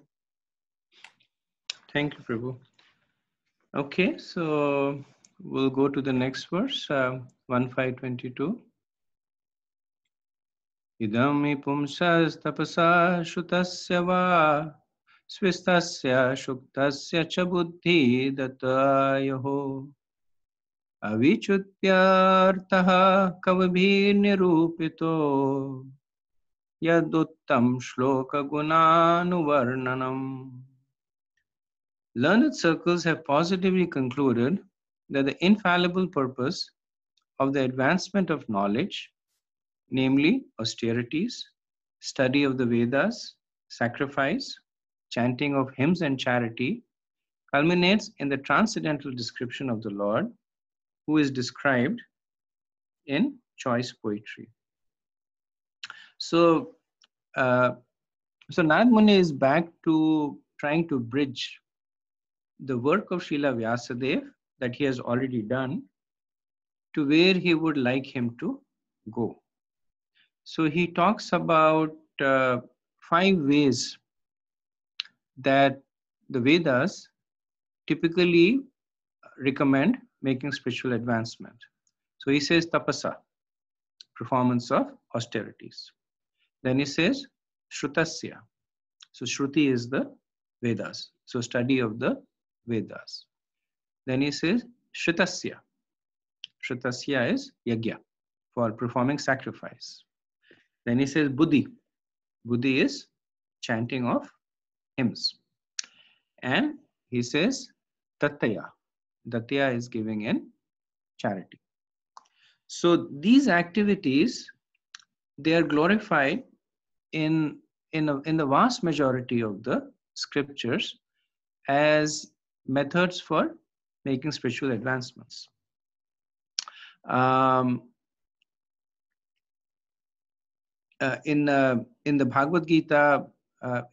Thank you, Prabhu. Okay, so we'll go to the next verse, 1522. Idami pumsas tapasa shutasya va svistasya shuktasya cha buddhi datayaho avichutyartaha kavabhir nirupito yaduttam shloka gunanuvarnanam. Learned circles have positively concluded that the infallible purpose of the advancement of knowledge, namely austerities, study of the Vedas, sacrifice, chanting of hymns and charity, culminates in the transcendental description of the Lord, who is described in choice poetry. So, so Narad Muni is back to trying to bridge the work of Srila Vyasadeva that he has already done to where he would like him to go. So he talks about 5 ways that the Vedas typically recommend making spiritual advancement. So he says tapasa, performance of austerities. Then he says shrutasya. So shruti is the Vedas, so study of the Vedas. Then he says shritasya. Shritasya is yajna, for performing sacrifice. Then he says buddhi. Buddhi is chanting of hymns. And he says dattaya. Dattaya is giving in charity. So these activities, they are glorified in the vast majority of the scriptures as methods for making spiritual advancements. In the Bhagavad Gita,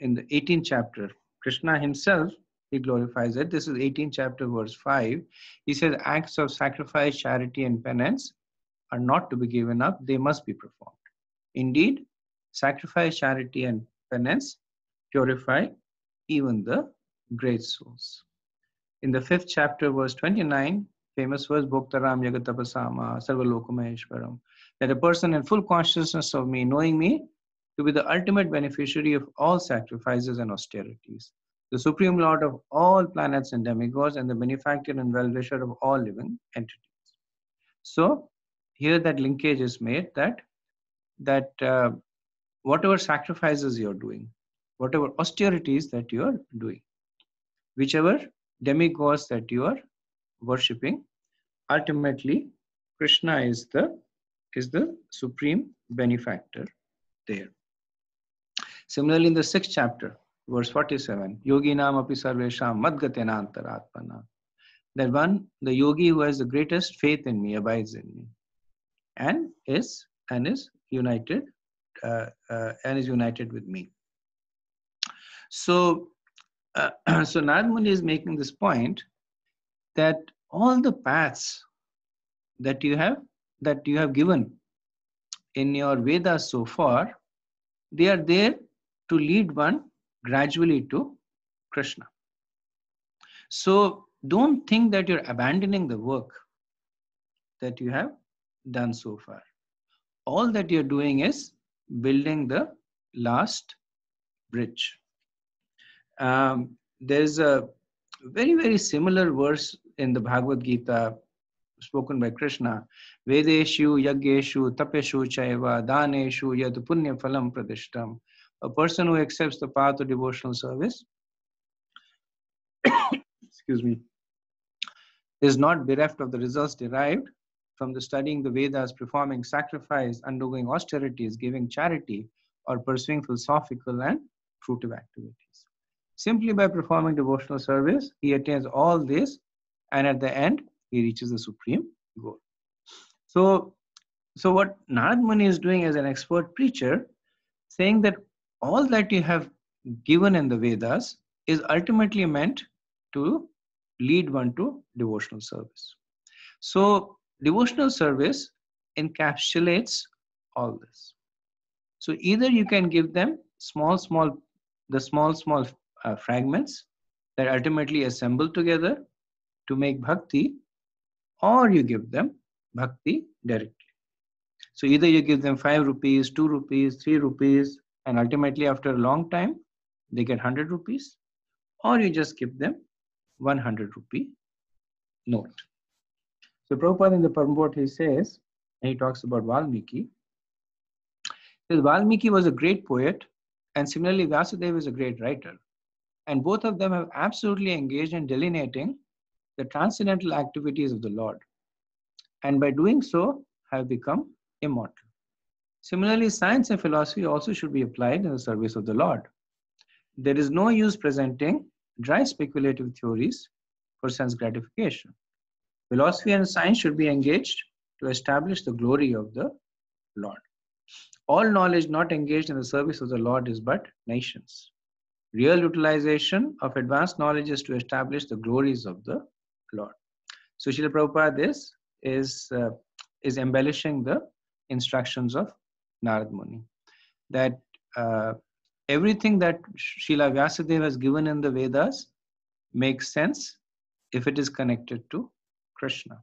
in the 18th chapter, Krishna himself, he glorifies it. This is 18th chapter, verse 5. He says, acts of sacrifice, charity, and penance are not to be given up. They must be performed. Indeed, sacrifice, charity, and penance purify even the great souls. In the 5th chapter, verse 29, famous verse, Bhoktaram Yagatapasama Sarvalokamaheshwaram, that a person in full consciousness of me, knowing me to be the ultimate beneficiary of all sacrifices and austerities, the supreme lord of all planets and demigods, and the benefactor and well-wisher of all living entities. So here that linkage is made that whatever sacrifices you're doing, whatever austerities that you're doing, whichever demigods that you are worshipping, ultimately Krishna is the supreme benefactor there. Similarly, in the 6th chapter, verse 47, Yogi Nam api sarvesham madgatena antaratmana, that one, the yogi who has the greatest faith in me, abides in me, and is united with me. So so Narad Muni is making this point that all the paths that you have given in your Vedas so far, they are there to lead one gradually to Krishna. So don't think that you're abandoning the work that you have done so far. All that you're doing is building the last bridge. There's a very, very similar verse in the Bhagavad Gita spoken by Krishna. Vedeshu, Yagyeshu, Tapeshu Chaiva, Daneshu, Yad Punya Phalam Pradishtam. A person who accepts the path of devotional service excuse me, is not bereft of the results derived from the studying the Vedas, performing sacrifice, undergoing austerities, giving charity, or pursuing philosophical and fruitive activities. Simply by performing devotional service, he attains all this, and at the end, he reaches the supreme goal. So what Narad Muni is doing as an expert preacher, saying that all that you have given in the Vedas is ultimately meant to lead one to devotional service. So devotional service encapsulates all this. So either you can give them small fragments that ultimately assemble together to make bhakti, or you give them bhakti directly. So either you give them 5 rupees, 2 rupees, 3 rupees, and ultimately after a long time, they get 100 rupees, or you just give them 100 rupee note. So Prabhupada in the purport, he says, and he talks about Valmiki. He says, Valmiki was a great poet, and similarly Vyasadeva is a great writer. And both of them have absolutely engaged in delineating the transcendental activities of the Lord, and by doing so have become immortal. Similarly, science and philosophy also should be applied in the service of the Lord. There is no use presenting dry speculative theories for sense gratification. Philosophy and science should be engaged to establish the glory of the Lord. All knowledge not engaged in the service of the Lord is but nations. Real utilization of advanced knowledge is to establish the glories of the Lord. So Srila Prabhupada is embellishing the instructions of Narad Muni, that everything that Srila Vyasadeva has given in the Vedas makes sense if it is connected to Krishna.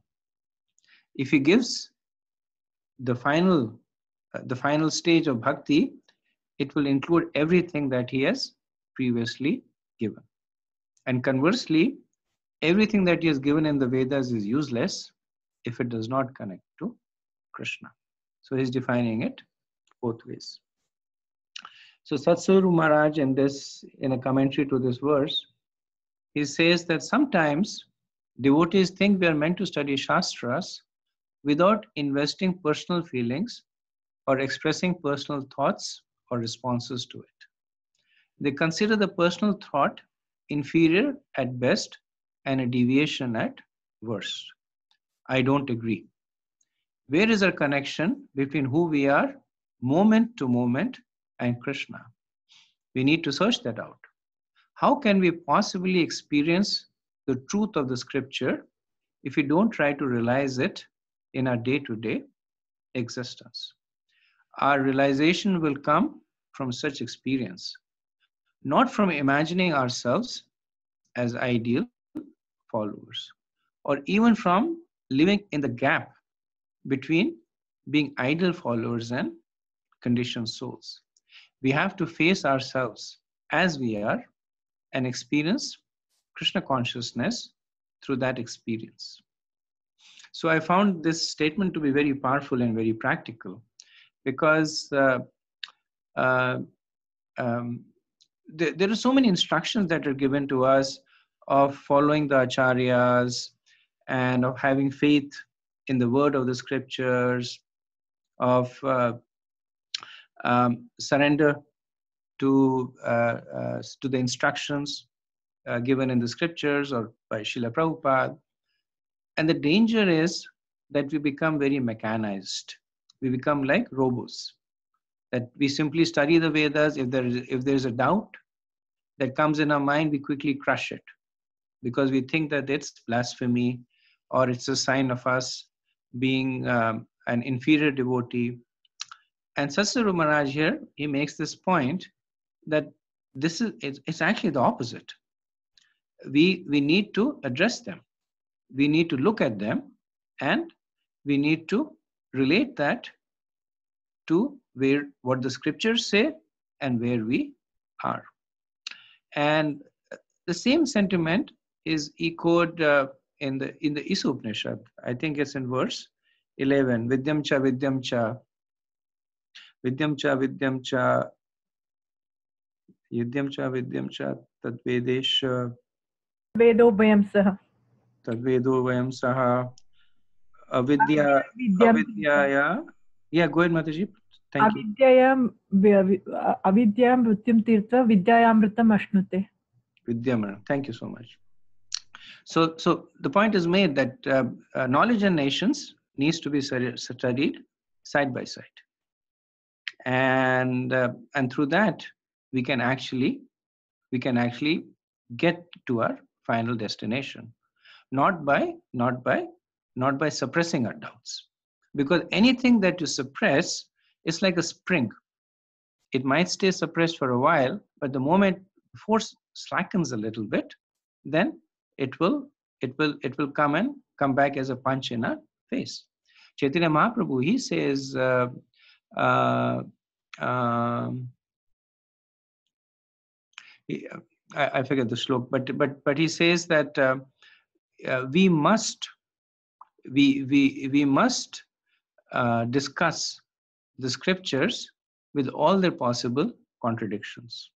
If he gives the final stage of bhakti, it will include everything that he has previously given. And conversely, everything that he has given in the Vedas is useless if it does not connect to Krishna. So he's defining it both ways. So Satsuru Maharaj in a commentary to this verse, he says that sometimes devotees think we are meant to study Shastras without investing personal feelings or expressing personal thoughts or responses to it. They consider the personal thought inferior at best and a deviation at worst. I don't agree. Where is our connection between who we are moment to moment and Krishna? We need to search that out. How can we possibly experience the truth of the scripture if we don't try to realize it in our day-to-day existence? Our realization will come from such experience, not from imagining ourselves as ideal followers, or even from living in the gap between being ideal followers and conditioned souls. We have to face ourselves as we are and experience Krishna consciousness through that experience. So I found this statement to be very powerful and very practical, because there are so many instructions that are given to us of following the acharyas and of having faith in the word of the scriptures, of surrender to the instructions given in the scriptures or by Srila Prabhupada. And the danger is that we become very mechanized. We become like robots, that we simply study the Vedas. If there is a doubt that comes in our mind, we quickly crush it because we think that it's blasphemy or it's a sign of us being an inferior devotee. And Satsuru Maharaj here, he makes this point that it's actually the opposite. We need to address them. We need to look at them, and we need to relate that to what the scriptures say and where we are. And the same sentiment is echoed in the Isa Upanishad. I think it's in verse 11. Vidyam cha vidyam cha vidyam cha vidyam cha vidyam cha vidyam cha tadvedesha Vedo vayam saha. Tadvedo vayam saha avidya avidyaya. Yeah, go ahead, Mataji. Thank you. Avidyayam mrityam tirtha vidyayamritam ashnute. Vidyamana. Thank you so much. So the point is made that knowledge and nations needs to be studied side by side, and through that we can actually get to our final destination, not by suppressing our doubts, because anything that you suppress is like a spring. It might stay suppressed for a while, but the moment the force slackens a little bit, then it will come back as a punch in our face. Chaitanya Mahaprabhu, he says, I forget the slok, but he says that we must discuss the scriptures with all their possible contradictions,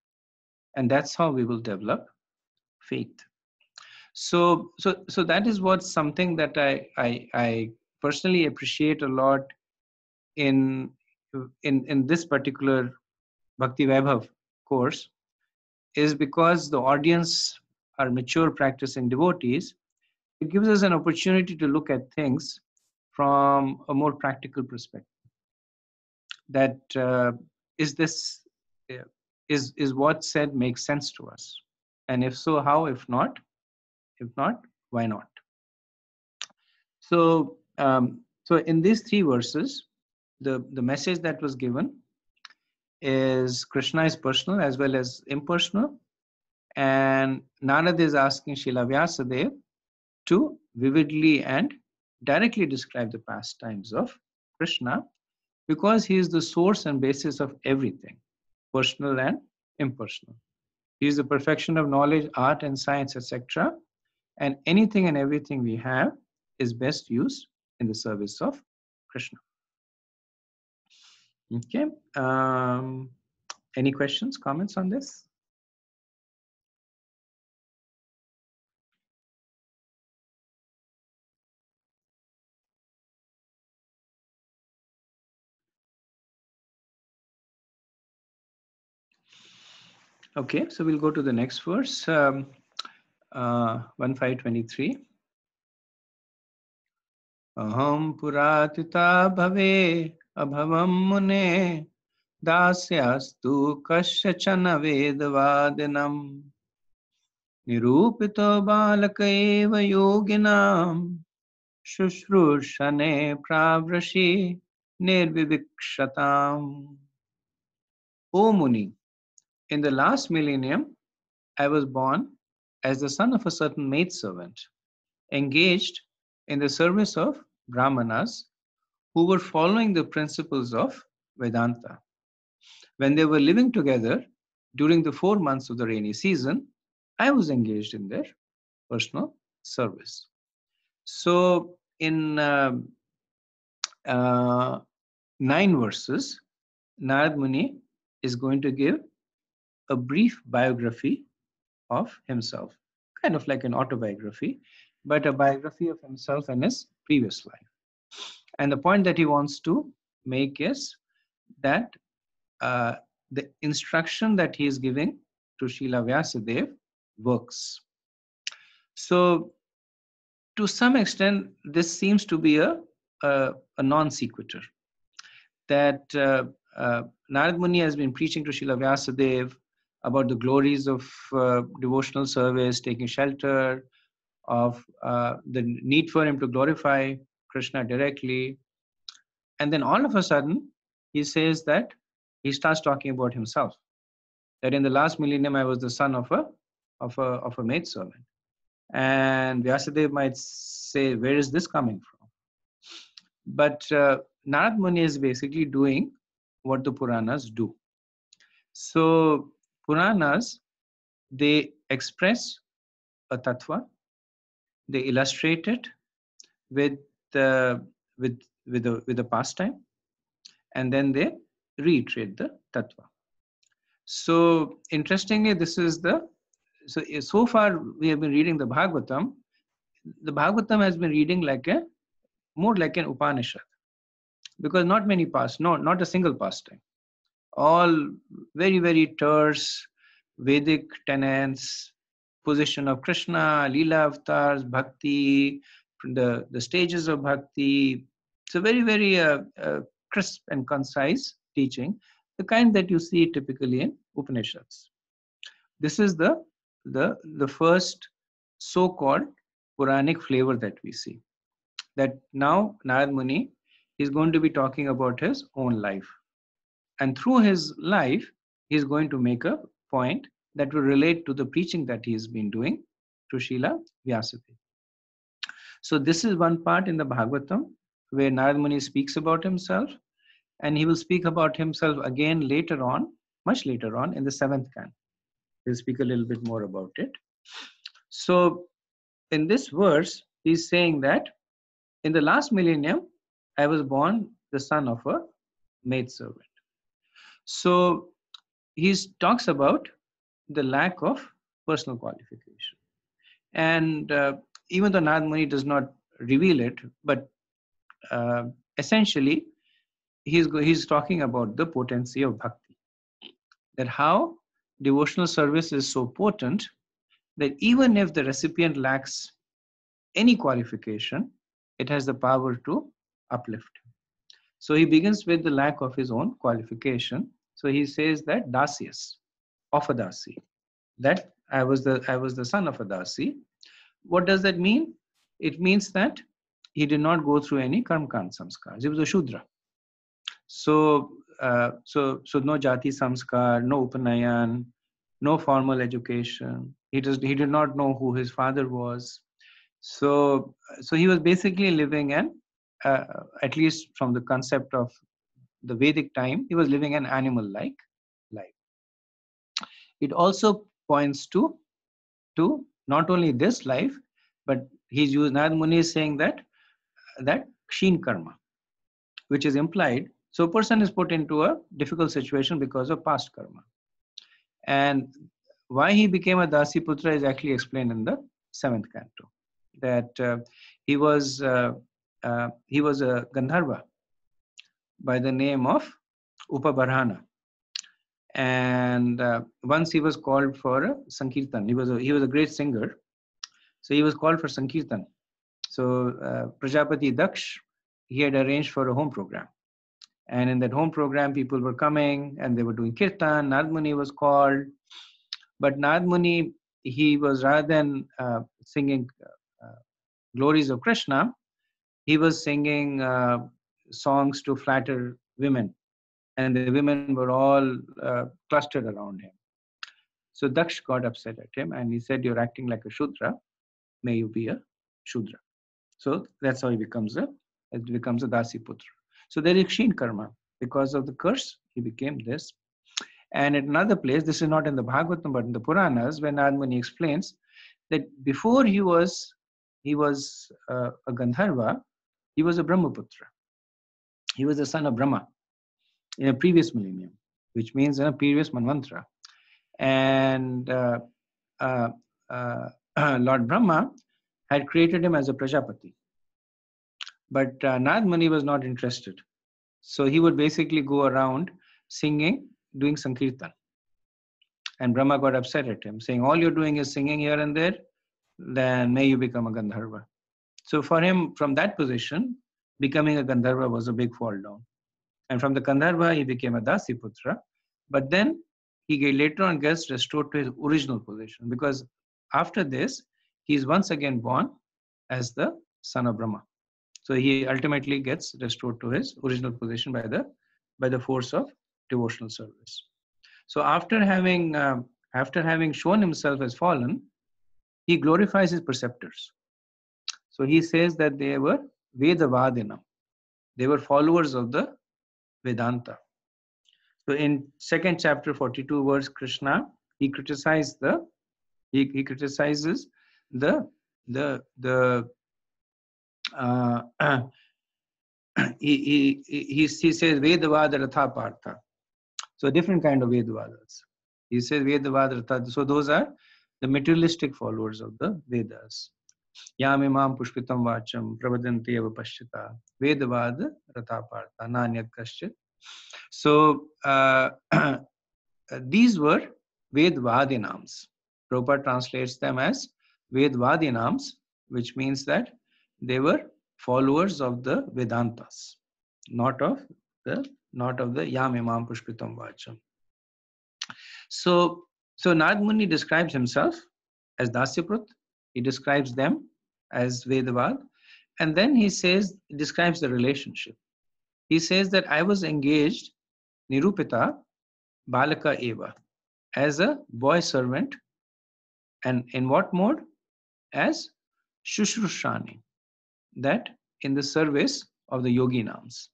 and that's how we will develop faith. So that is what's something that I personally appreciate a lot in this particular Bhakti Vaibhav course, is because the audience are mature practicing devotees. It gives us an opportunity to look at things from a more practical perspective. That is this is what said makes sense to us, and if so, how? If not, why not? So so in these three verses, the message that was given is Krishna is personal as well as impersonal, and Narada is asking Srila Vyasadeva to vividly and directly describe the pastimes of Krishna, because he is the source and basis of everything, personal and impersonal. He is the perfection of knowledge, art and science, etc. And anything and everything we have is best used in the service of Krishna. Okay. Any questions, comments on this? Okay, so we'll go to the next verse, 1523. Aham puratita bhave abhavam mune dasyastu kasyachana vedavadinam nirupito balakaiva yoginam shushrushane pravrashi nirvivikshatam. O Muni, in the last millennium, I was born as the son of a certain maidservant, engaged in the service of Brahmanas who were following the principles of Vedanta. When they were living together during the 4 months of the rainy season, I was engaged in their personal service. So in 9 verses, Narad Muni is going to give a brief biography of himself, kind of like an autobiography, but a biography of himself and his previous life. And the point that he wants to make is that the instruction that he is giving to Srila Vyasadeva works. So to some extent, this seems to be a non sequitur, that Narad Muni has been preaching to Srila Vyasadeva about the glories of devotional service, taking shelter, of the need for him to glorify Krishna directly. And then all of a sudden, he says that he starts talking about himself. That in the last millennium, I was the son of a maidservant. And Vyasadeva might say, where is this coming from? But Narad Muni is basically doing what the Puranas do. So Puranas, they express a tattva, they illustrate it with a pastime, and then they reiterate the tattva. So interestingly, this is so far we have been reading the Bhagavatam. The Bhagavatam has been reading more like an Upanishad, because not a single pastime, all very, very terse Vedic tenets, position of Krishna, Leela avatars, bhakti, the stages of bhakti. It's a very, very crisp and concise teaching, the kind that you see typically in Upanishads. This is the first so-called Puranic flavor that we see. That now Narad Muni is going to be talking about his own life. And through his life, he's going to make a point that will relate to the preaching that he has been doing to Srila Vyasadeva. So this is one part in the Bhagavatam where Narad Muni speaks about himself, and he will speak about himself again later on, much later on in the 7th canto. He'll speak a little bit more about it. So in this verse, he's saying that in the last millennium, I was born the son of a maidservant. So he talks about the lack of personal qualification. And even though Narad Muni does not reveal it, but essentially he's talking about the potency of bhakti. That how devotional service is so potent that even if the recipient lacks any qualification, it has the power to uplift him. So he begins with the lack of his own qualification. So he says that Dasyas, of a Dasi, that I was the son of a Dasi. What does that mean? It means that he did not go through any karmakand samskars. He was a Shudra. So no jati samskar, no upanayan, no formal education. He did not know who his father was. So he was basically living at least from the concept of the Vedic time, he was living an animal-like life. It also points to not only this life, but Narad Muni is saying that Ksheen karma, which is implied. So a person is put into a difficult situation because of past karma. And why he became a Dasi Putra is actually explained in the 7th canto. That he was a Gandharva by the name of Upabarhana. And once he was called for a Sankirtan. He was a great singer. So he was called for Sankirtan. So Prajapati Daksh, he had arranged for a home program. And in that home program, people were coming and they were doing Kirtan. Narad Muni was called. But Narad Muni, he was, rather than singing glories of Krishna, he was singing songs to flatter women. And the women were all clustered around him. So Daksh got upset at him and he said, "You're acting like a Shudra. May you be a Shudra." So that's how he becomes a Dasi Putra. So there is Ksheen karma. Because of the curse, he became this. And at another place, this is not in the Bhagavatam, but in the Puranas, when Narad Muni explains that before he was a Gandharva, he was a Brahmaputra. He was the son of Brahma in a previous millennium, which means in a previous Manvantara. And Lord Brahma had created him as a Prajapati. But Narad Muni was not interested. So he would basically go around singing, doing Sankirtan. And Brahma got upset at him, saying, "All you're doing is singing here and there, then may you become a Gandharva." So for him, from that position, becoming a Gandharva was a big fall down. And from the Gandharva, he became a Dasi Putra. But then he later on gets restored to his original position, because after this, he is once again born as the son of Brahma. So he ultimately gets restored to his original position by the force of devotional service. So after having shown himself as fallen, he glorifies his preceptors. So he says that they were Vedavadinam. They were followers of the Vedanta. So in 2nd chapter 42 verse Krishna, he criticizes the he says Vedavada Ratha Partha. So a different kind of Vedavadas. He says Vedavada Ratha. So those are the materialistic followers of the Vedas. Yam imam pushpitam vacham pravadanti eva pashyata Vedavada Ratha Partha nanyat kaschit. So these were Vedvadinams. Prabhupada translates them as Vedvadinams, which means that they were followers of the Vedantas, not of the Yam Imam Pushpitam Vacham. So Narad Muni describes himself as Dasyaput. He describes them as Vedavad. And then he describes the relationship. He says that I was engaged, Nirupita, Balaka Eva, as a boy servant. And in what mode? As Shushrushani, that in the service of the Yoginams.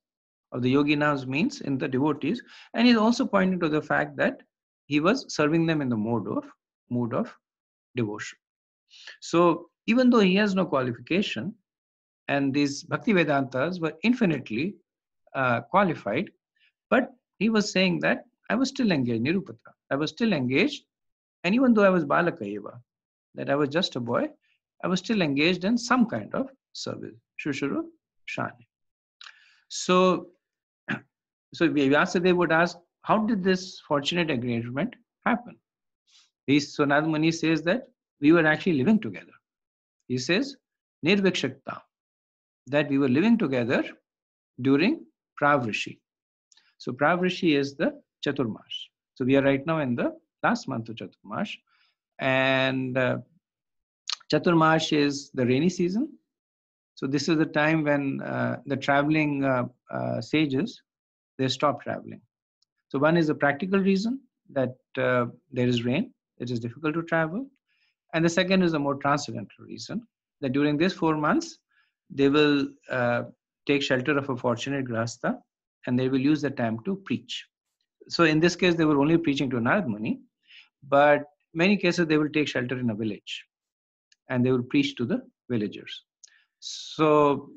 Of the Yoginams means in the devotees. And he's also pointing to the fact that he was serving them in the mode of devotion. So even though he has no qualification, and these Bhakti Vedantas were infinitely qualified, but he was saying that I was still engaged, Nirupata. I was still engaged, and even though I was Balaka Eva, that I was just a boy, I was still engaged in some kind of service. Shushuru Shani. So Vyasadeva would ask, how did this fortunate engagement happen? So Narad Muni says that we were actually living together. He says, Nirvikshakta, that we were living together during Pravrishi. So Pravrishi is the Chaturmash. So we are right now in the last month of Chaturmash, and Chaturmash is the rainy season. So this is the time when the traveling sages, they stop traveling. So one is a practical reason that there is rain, it is difficult to travel. And the second is a more transcendental reason that during these 4 months, they will take shelter of a fortunate grahastha and they will use the time to preach. So in this case, they were only preaching to Narad Muni, but many cases they will take shelter in a village and they will preach to the villagers. So,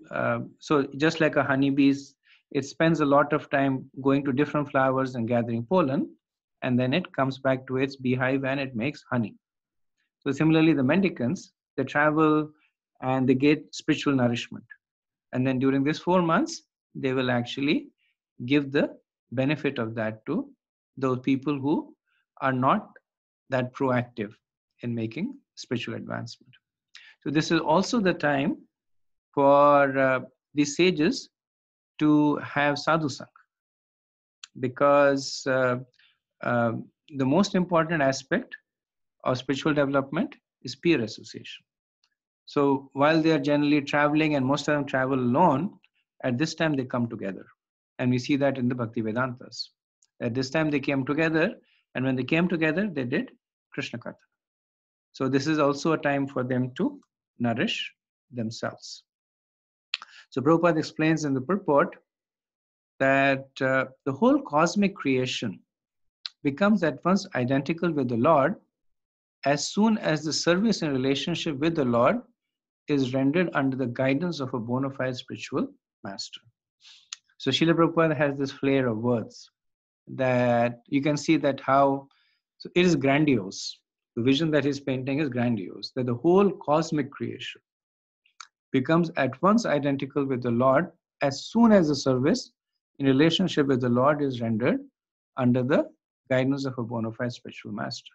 so just like a honeybees, it spends a lot of time going to different flowers and gathering pollen, and then it comes back to its beehive and it makes honey. So similarly, the mendicants, they travel and they get spiritual nourishment. And then during these 4 months, they will actually give the benefit of that to those people who are not that proactive in making spiritual advancement. So this is also the time for the sages to have sadhusang, because the most important aspect of spiritual development is peer association. So while they are generally traveling and most of them travel alone, at this time they come together. And we see that in the Bhakti Vedantas. At this time they came together, and when they came together, they did Krishna Katha. So this is also a time for them to nourish themselves. So Prabhupada explains in the purport that the whole cosmic creation becomes at once identical with the Lord as soon as the service and relationship with the Lord is rendered under the guidance of a bona fide spiritual master. So Srila Prabhupada has this flair of words that you can see that how, so it is grandiose. The vision that he's painting is grandiose, that the whole cosmic creation becomes at once identical with the Lord as soon as the service in relationship with the Lord is rendered under the guidance of a bona fide spiritual master.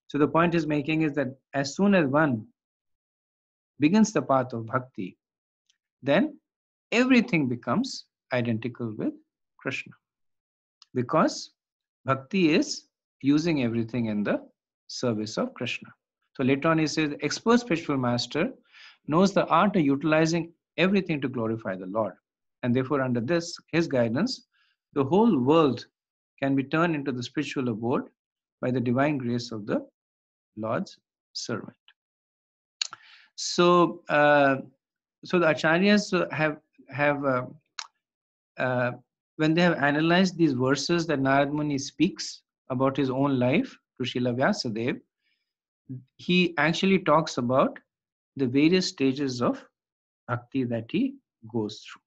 So the point he's making is that as soon as one begins the path of bhakti, then everything becomes identical with Krishna. Because bhakti is using everything in the service of Krishna. So later on he says, the expert spiritual master knows the art of utilizing everything to glorify the Lord. And therefore under this, his guidance, the whole world can be turned into the spiritual abode by the divine grace of the Lord's servant. So, so the acharyas have when they have analyzed these verses that Narad Muni speaks about his own life to Srila Vyasadeva, he actually talks about the various stages of bhakti that he goes through.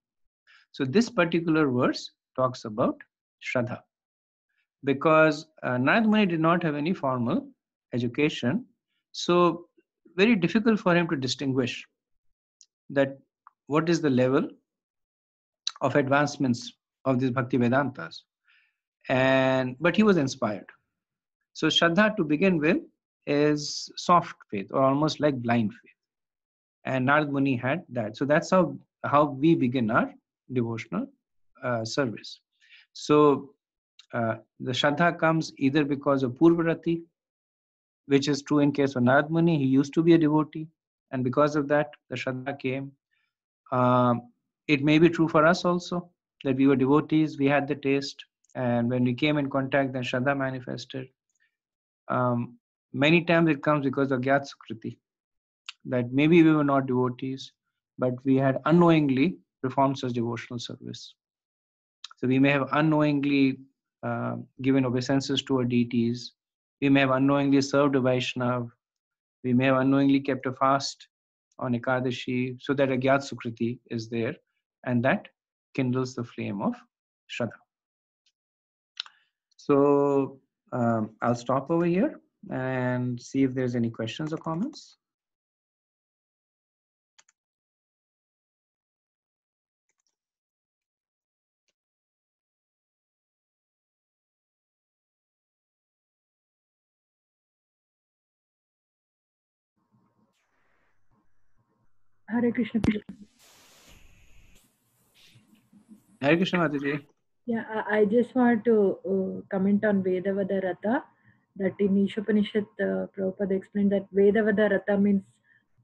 So this particular verse talks about Shraddha. Because Narad Muni did not have any formal education, so very difficult for him to distinguish that what is the level of advancements of these Bhakti Vedantas. But he was inspired. So Shraddha to begin with is soft faith or almost like blind faith. And Narad Muni had that. So that's how we begin our devotional service. So the Shraddha comes either because of Purvarati, which is true in case of Narad Muni. He used to be a devotee, and because of that, the Shraddha came. It may be true for us also, that we were devotees, we had the taste, and when we came in contact, then Shraddha manifested. Many times it comes because of Gyat Sukriti, that maybe we were not devotees, but we had unknowingly performed such devotional service. So we may have unknowingly given obeisances to our deities, we may have unknowingly served a Vaishnav, we may have unknowingly kept a fast on Ekadashi, so that a Gyat Sukriti is there, and that kindles the flame of Shraddha. So I'll stop over here and see if there's any questions or comments. Hare Krishna. Hare Krishna Mataji. Yeah, I just want to comment on Vedavada Ratha. That in Ishopanishad, Prabhupada explained that Vedavada Ratha means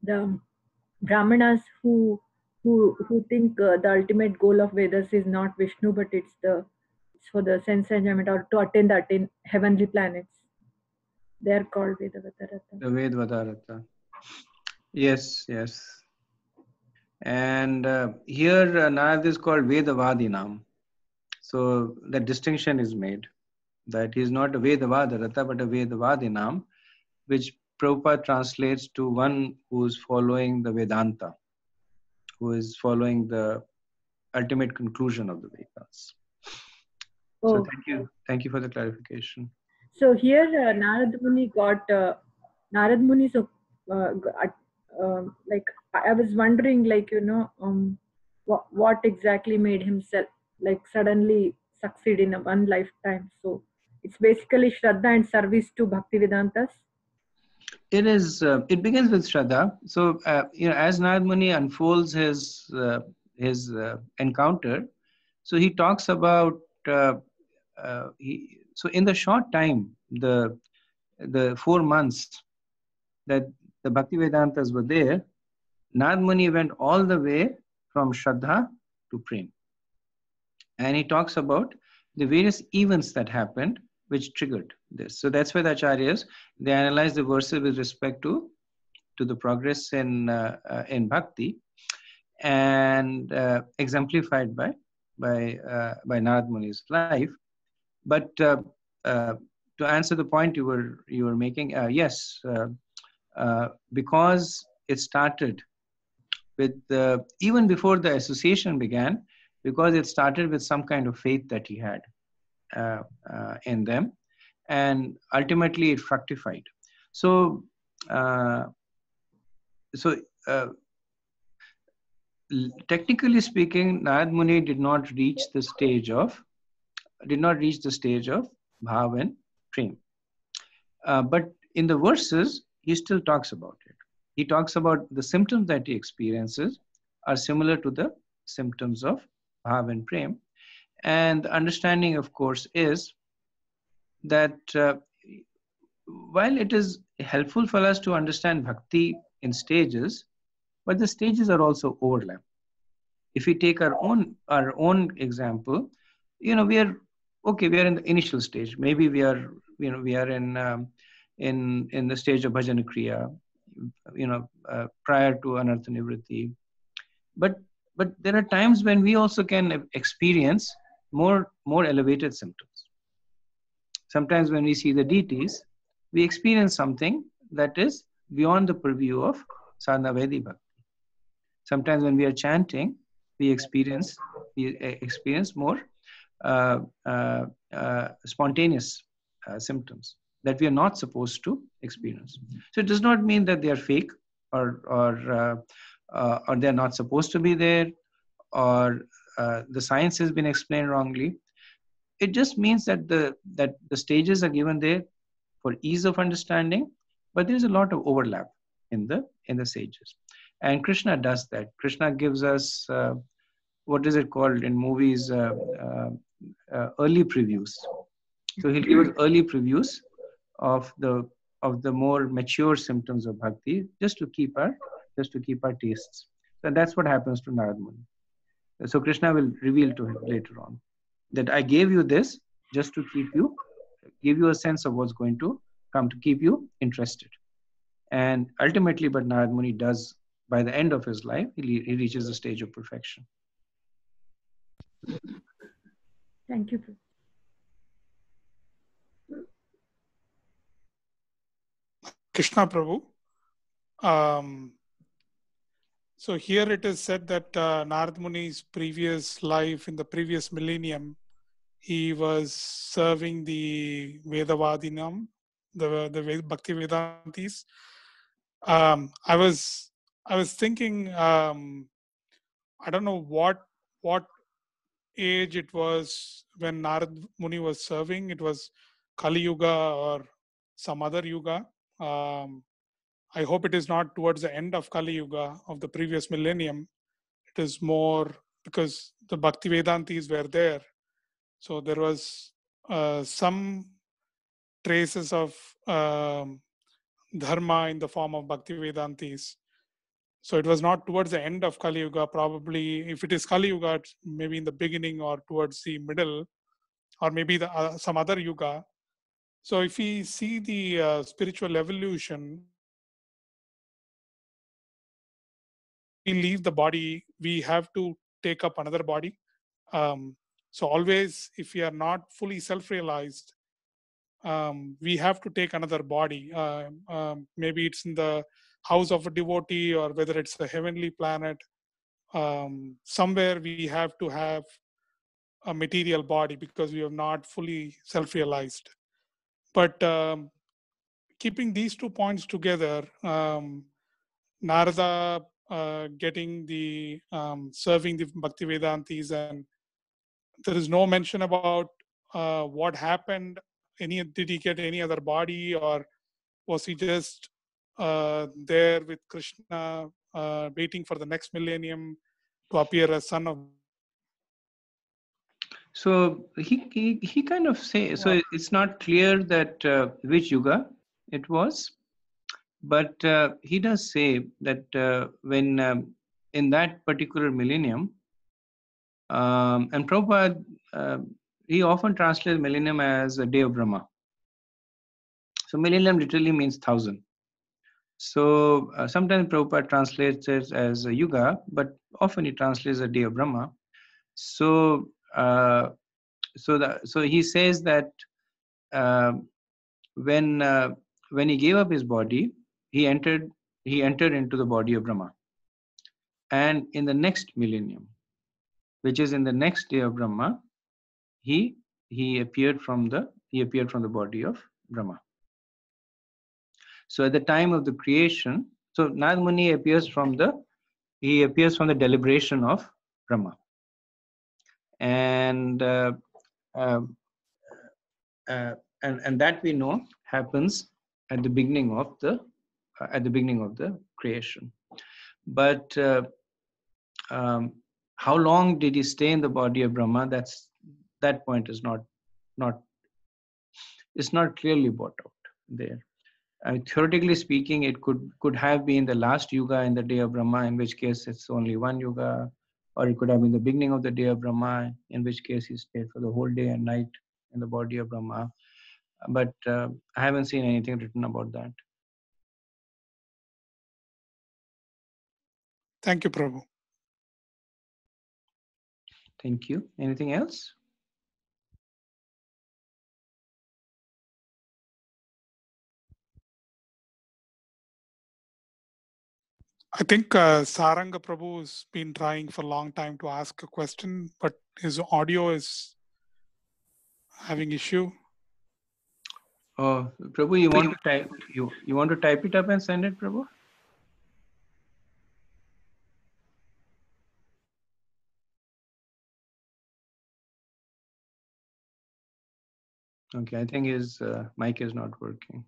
the Brahmanas who think the ultimate goal of Vedas is not Vishnu, but it's for the sense enjoyment or to attain heavenly planets. They are called Vedavada Ratha. The Vedavadarata. Yes, yes. And here Narad is called Vedavadinam. So the distinction is made that he is not a Vedavadarata but a Vedavadinam, which Prabhupada translates to one who is following the Vedanta, who is following the ultimate conclusion of the Vedas. So Oh, thank you for the clarification. so here Narad Muni got Narad Muni. So like I was wondering, like what exactly made himself like suddenly succeed in one lifetime. So it's basically Shraddha and service to Bhakti Vedantas. It is. It begins with Shraddha. So as Narad Muni unfolds his encounter, so he talks about so in the short time, the 4 months that the Bhakti Vedantas were there, Narad Muni went all the way from Shraddha to Prem. And he talks about the various events that happened which triggered this. So that's why the Acharyas, they analyze the verses with respect to the progress in bhakti, and exemplified by Narad Muni's life. But to answer the point you were making, yes, because it started with even before the association began, because it started with some kind of faith that he had in them, and ultimately it fructified. So technically speaking, Narad Muni did not reach the stage of bhav and prem. But in the verses, he still talks about it. He talks about the symptoms that he experiences are similar to the symptoms of bhav and prem. And the understanding, of course, is that while it is helpful for us to understand bhakti in stages, but the stages are also overlap. If we take our own example, we are in the initial stage. Maybe we are in the stage of bhajana kriya, prior to anartha nivritti. But there are times when we also can experience more elevated symptoms. Sometimes when we see the deities, we experience something that is beyond the purview of sadhana vaidhi bhakti. Sometimes when we are chanting, we experience more spontaneous symptoms that we are not supposed to experience. So it does not mean that they are fake or they are not supposed to be there, or the science has been explained wrongly. It just means that the stages are given there for ease of understanding, but there's a lot of overlap in the stages. And Krishna does that. Krishna gives us what is it called in movies? Early previews. So he'll give us early previews of the more mature symptoms of bhakti, just to keep our tastes. So that's what happens to Narad Muni. So Krishna will reveal to him later on that I gave you this just to give you a sense of what's going to come, to keep you interested. And ultimately, but Narad Muni does, by the end of his life, he reaches the stage of perfection. Thank you. Krishna Prabhu. So here it is said that Narad Muni's previous life, in the previous millennium, he was serving the Vedavadinam, the Bhakti Vedantis. I was thinking, I don't know what age it was when Narad Muni was serving. It was Kali Yuga or some other Yuga. I hope it is not towards the end of Kali Yuga of the previous millennium. It is more because the Bhaktivedantis were there. So there was some traces of dharma in the form of Bhaktivedantis. So it was not towards the end of Kali Yuga. Probably, if it is Kali Yuga, maybe in the beginning or towards the middle, or maybe some other yuga. So if we see the spiritual evolution, we leave the body, we have to take up another body. So always, if we are not fully self-realized, we have to take another body. Maybe it's in the house of a devotee, or whether it's a heavenly planet. Somewhere we have to have a material body because we have not fully self-realized. But keeping these 2 points together, Narada getting the serving the Bhaktivedantis, and there is no mention about what happened. Did he get any other body, or was he just there with Krishna, waiting for the next millennium to appear as son of? So he kind of say, so it's not clear that which yuga it was, but he does say that when in that particular millennium, and Prabhupada, he often translates millennium as a day of Brahma. So millennium literally means 1,000. So sometimes Prabhupada translates it as a yuga, but often he translates a day of Brahma. So so he says that when he gave up his body, he entered into the body of Brahma. And in the next millennium, which is in the next day of Brahma, he appeared from the body of Brahma. So at the time of the creation, so Narad Muni appears from the deliberation of Brahma, and that we know happens at the beginning of the creation. But how long did he stay in the body of Brahma? That point is not clearly brought out there. Theoretically speaking, it could have been the last yuga in the day of Brahma, in which case it's only one yuga, or it could have been the beginning of the day of Brahma, in which case he stayed for the whole day and night in the body of Brahma. But I haven't seen anything written about that. Thank you, Prabhu. Thank you. Anything else? I think Saranga Prabhu has been trying for a long time to ask a question, but his audio is having issue. Oh, Prabhu, you want to type you want to type it up and send it, Prabhu? Okay, I think his mic is not working.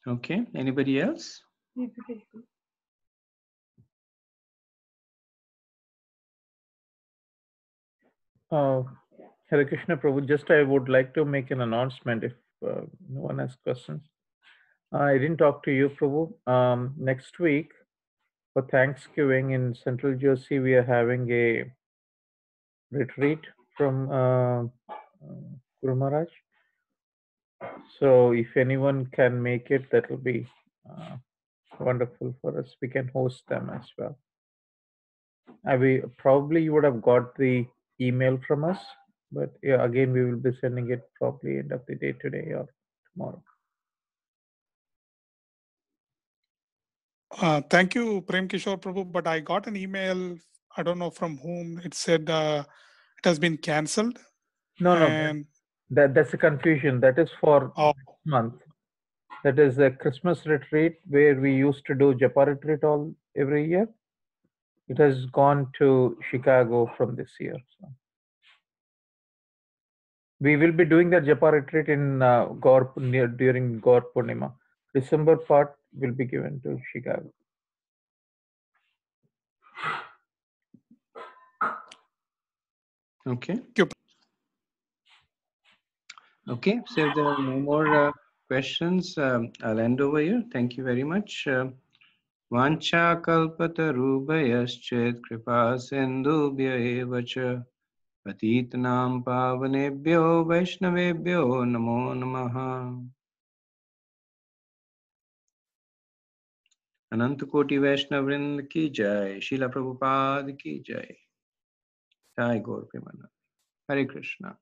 Okay, anybody else? Hare Krishna Prabhu, just I would like to make an announcement if no one has questions. I didn't talk to you, Prabhu. Next week for Thanksgiving in Central Jersey, we are having a retreat from Guru Maharaj. So if anyone can make it, that will be wonderful for us. We can host them as well. Probably you would have got the email from us, but yeah, again, we will be sending it probably end of the day today or tomorrow. Thank you, Prem Kishore Prabhu, but I got an email, I don't know from whom, it said it has been cancelled. No, that's a confusion. That is for next month. That is a Christmas retreat where we used to do Japa retreat every year. It has gone to Chicago from this year. So. We will be doing the Japa retreat in during Gaur Purnima. December part will be given to Chicago. Okay. Thank you. Okay, so if there are no more questions, I'll end over here. Thank you very much. Vancha kalpatarubhayaschet kripa sindhubhya eva cha patitnam pavanebhyo vaishnavebhyo namo namaha. Ananta Koti Vaishnav Vrind ki jai, Srila Prabhupada ki jai. Jai Gaur Premanand. Hare Krishna.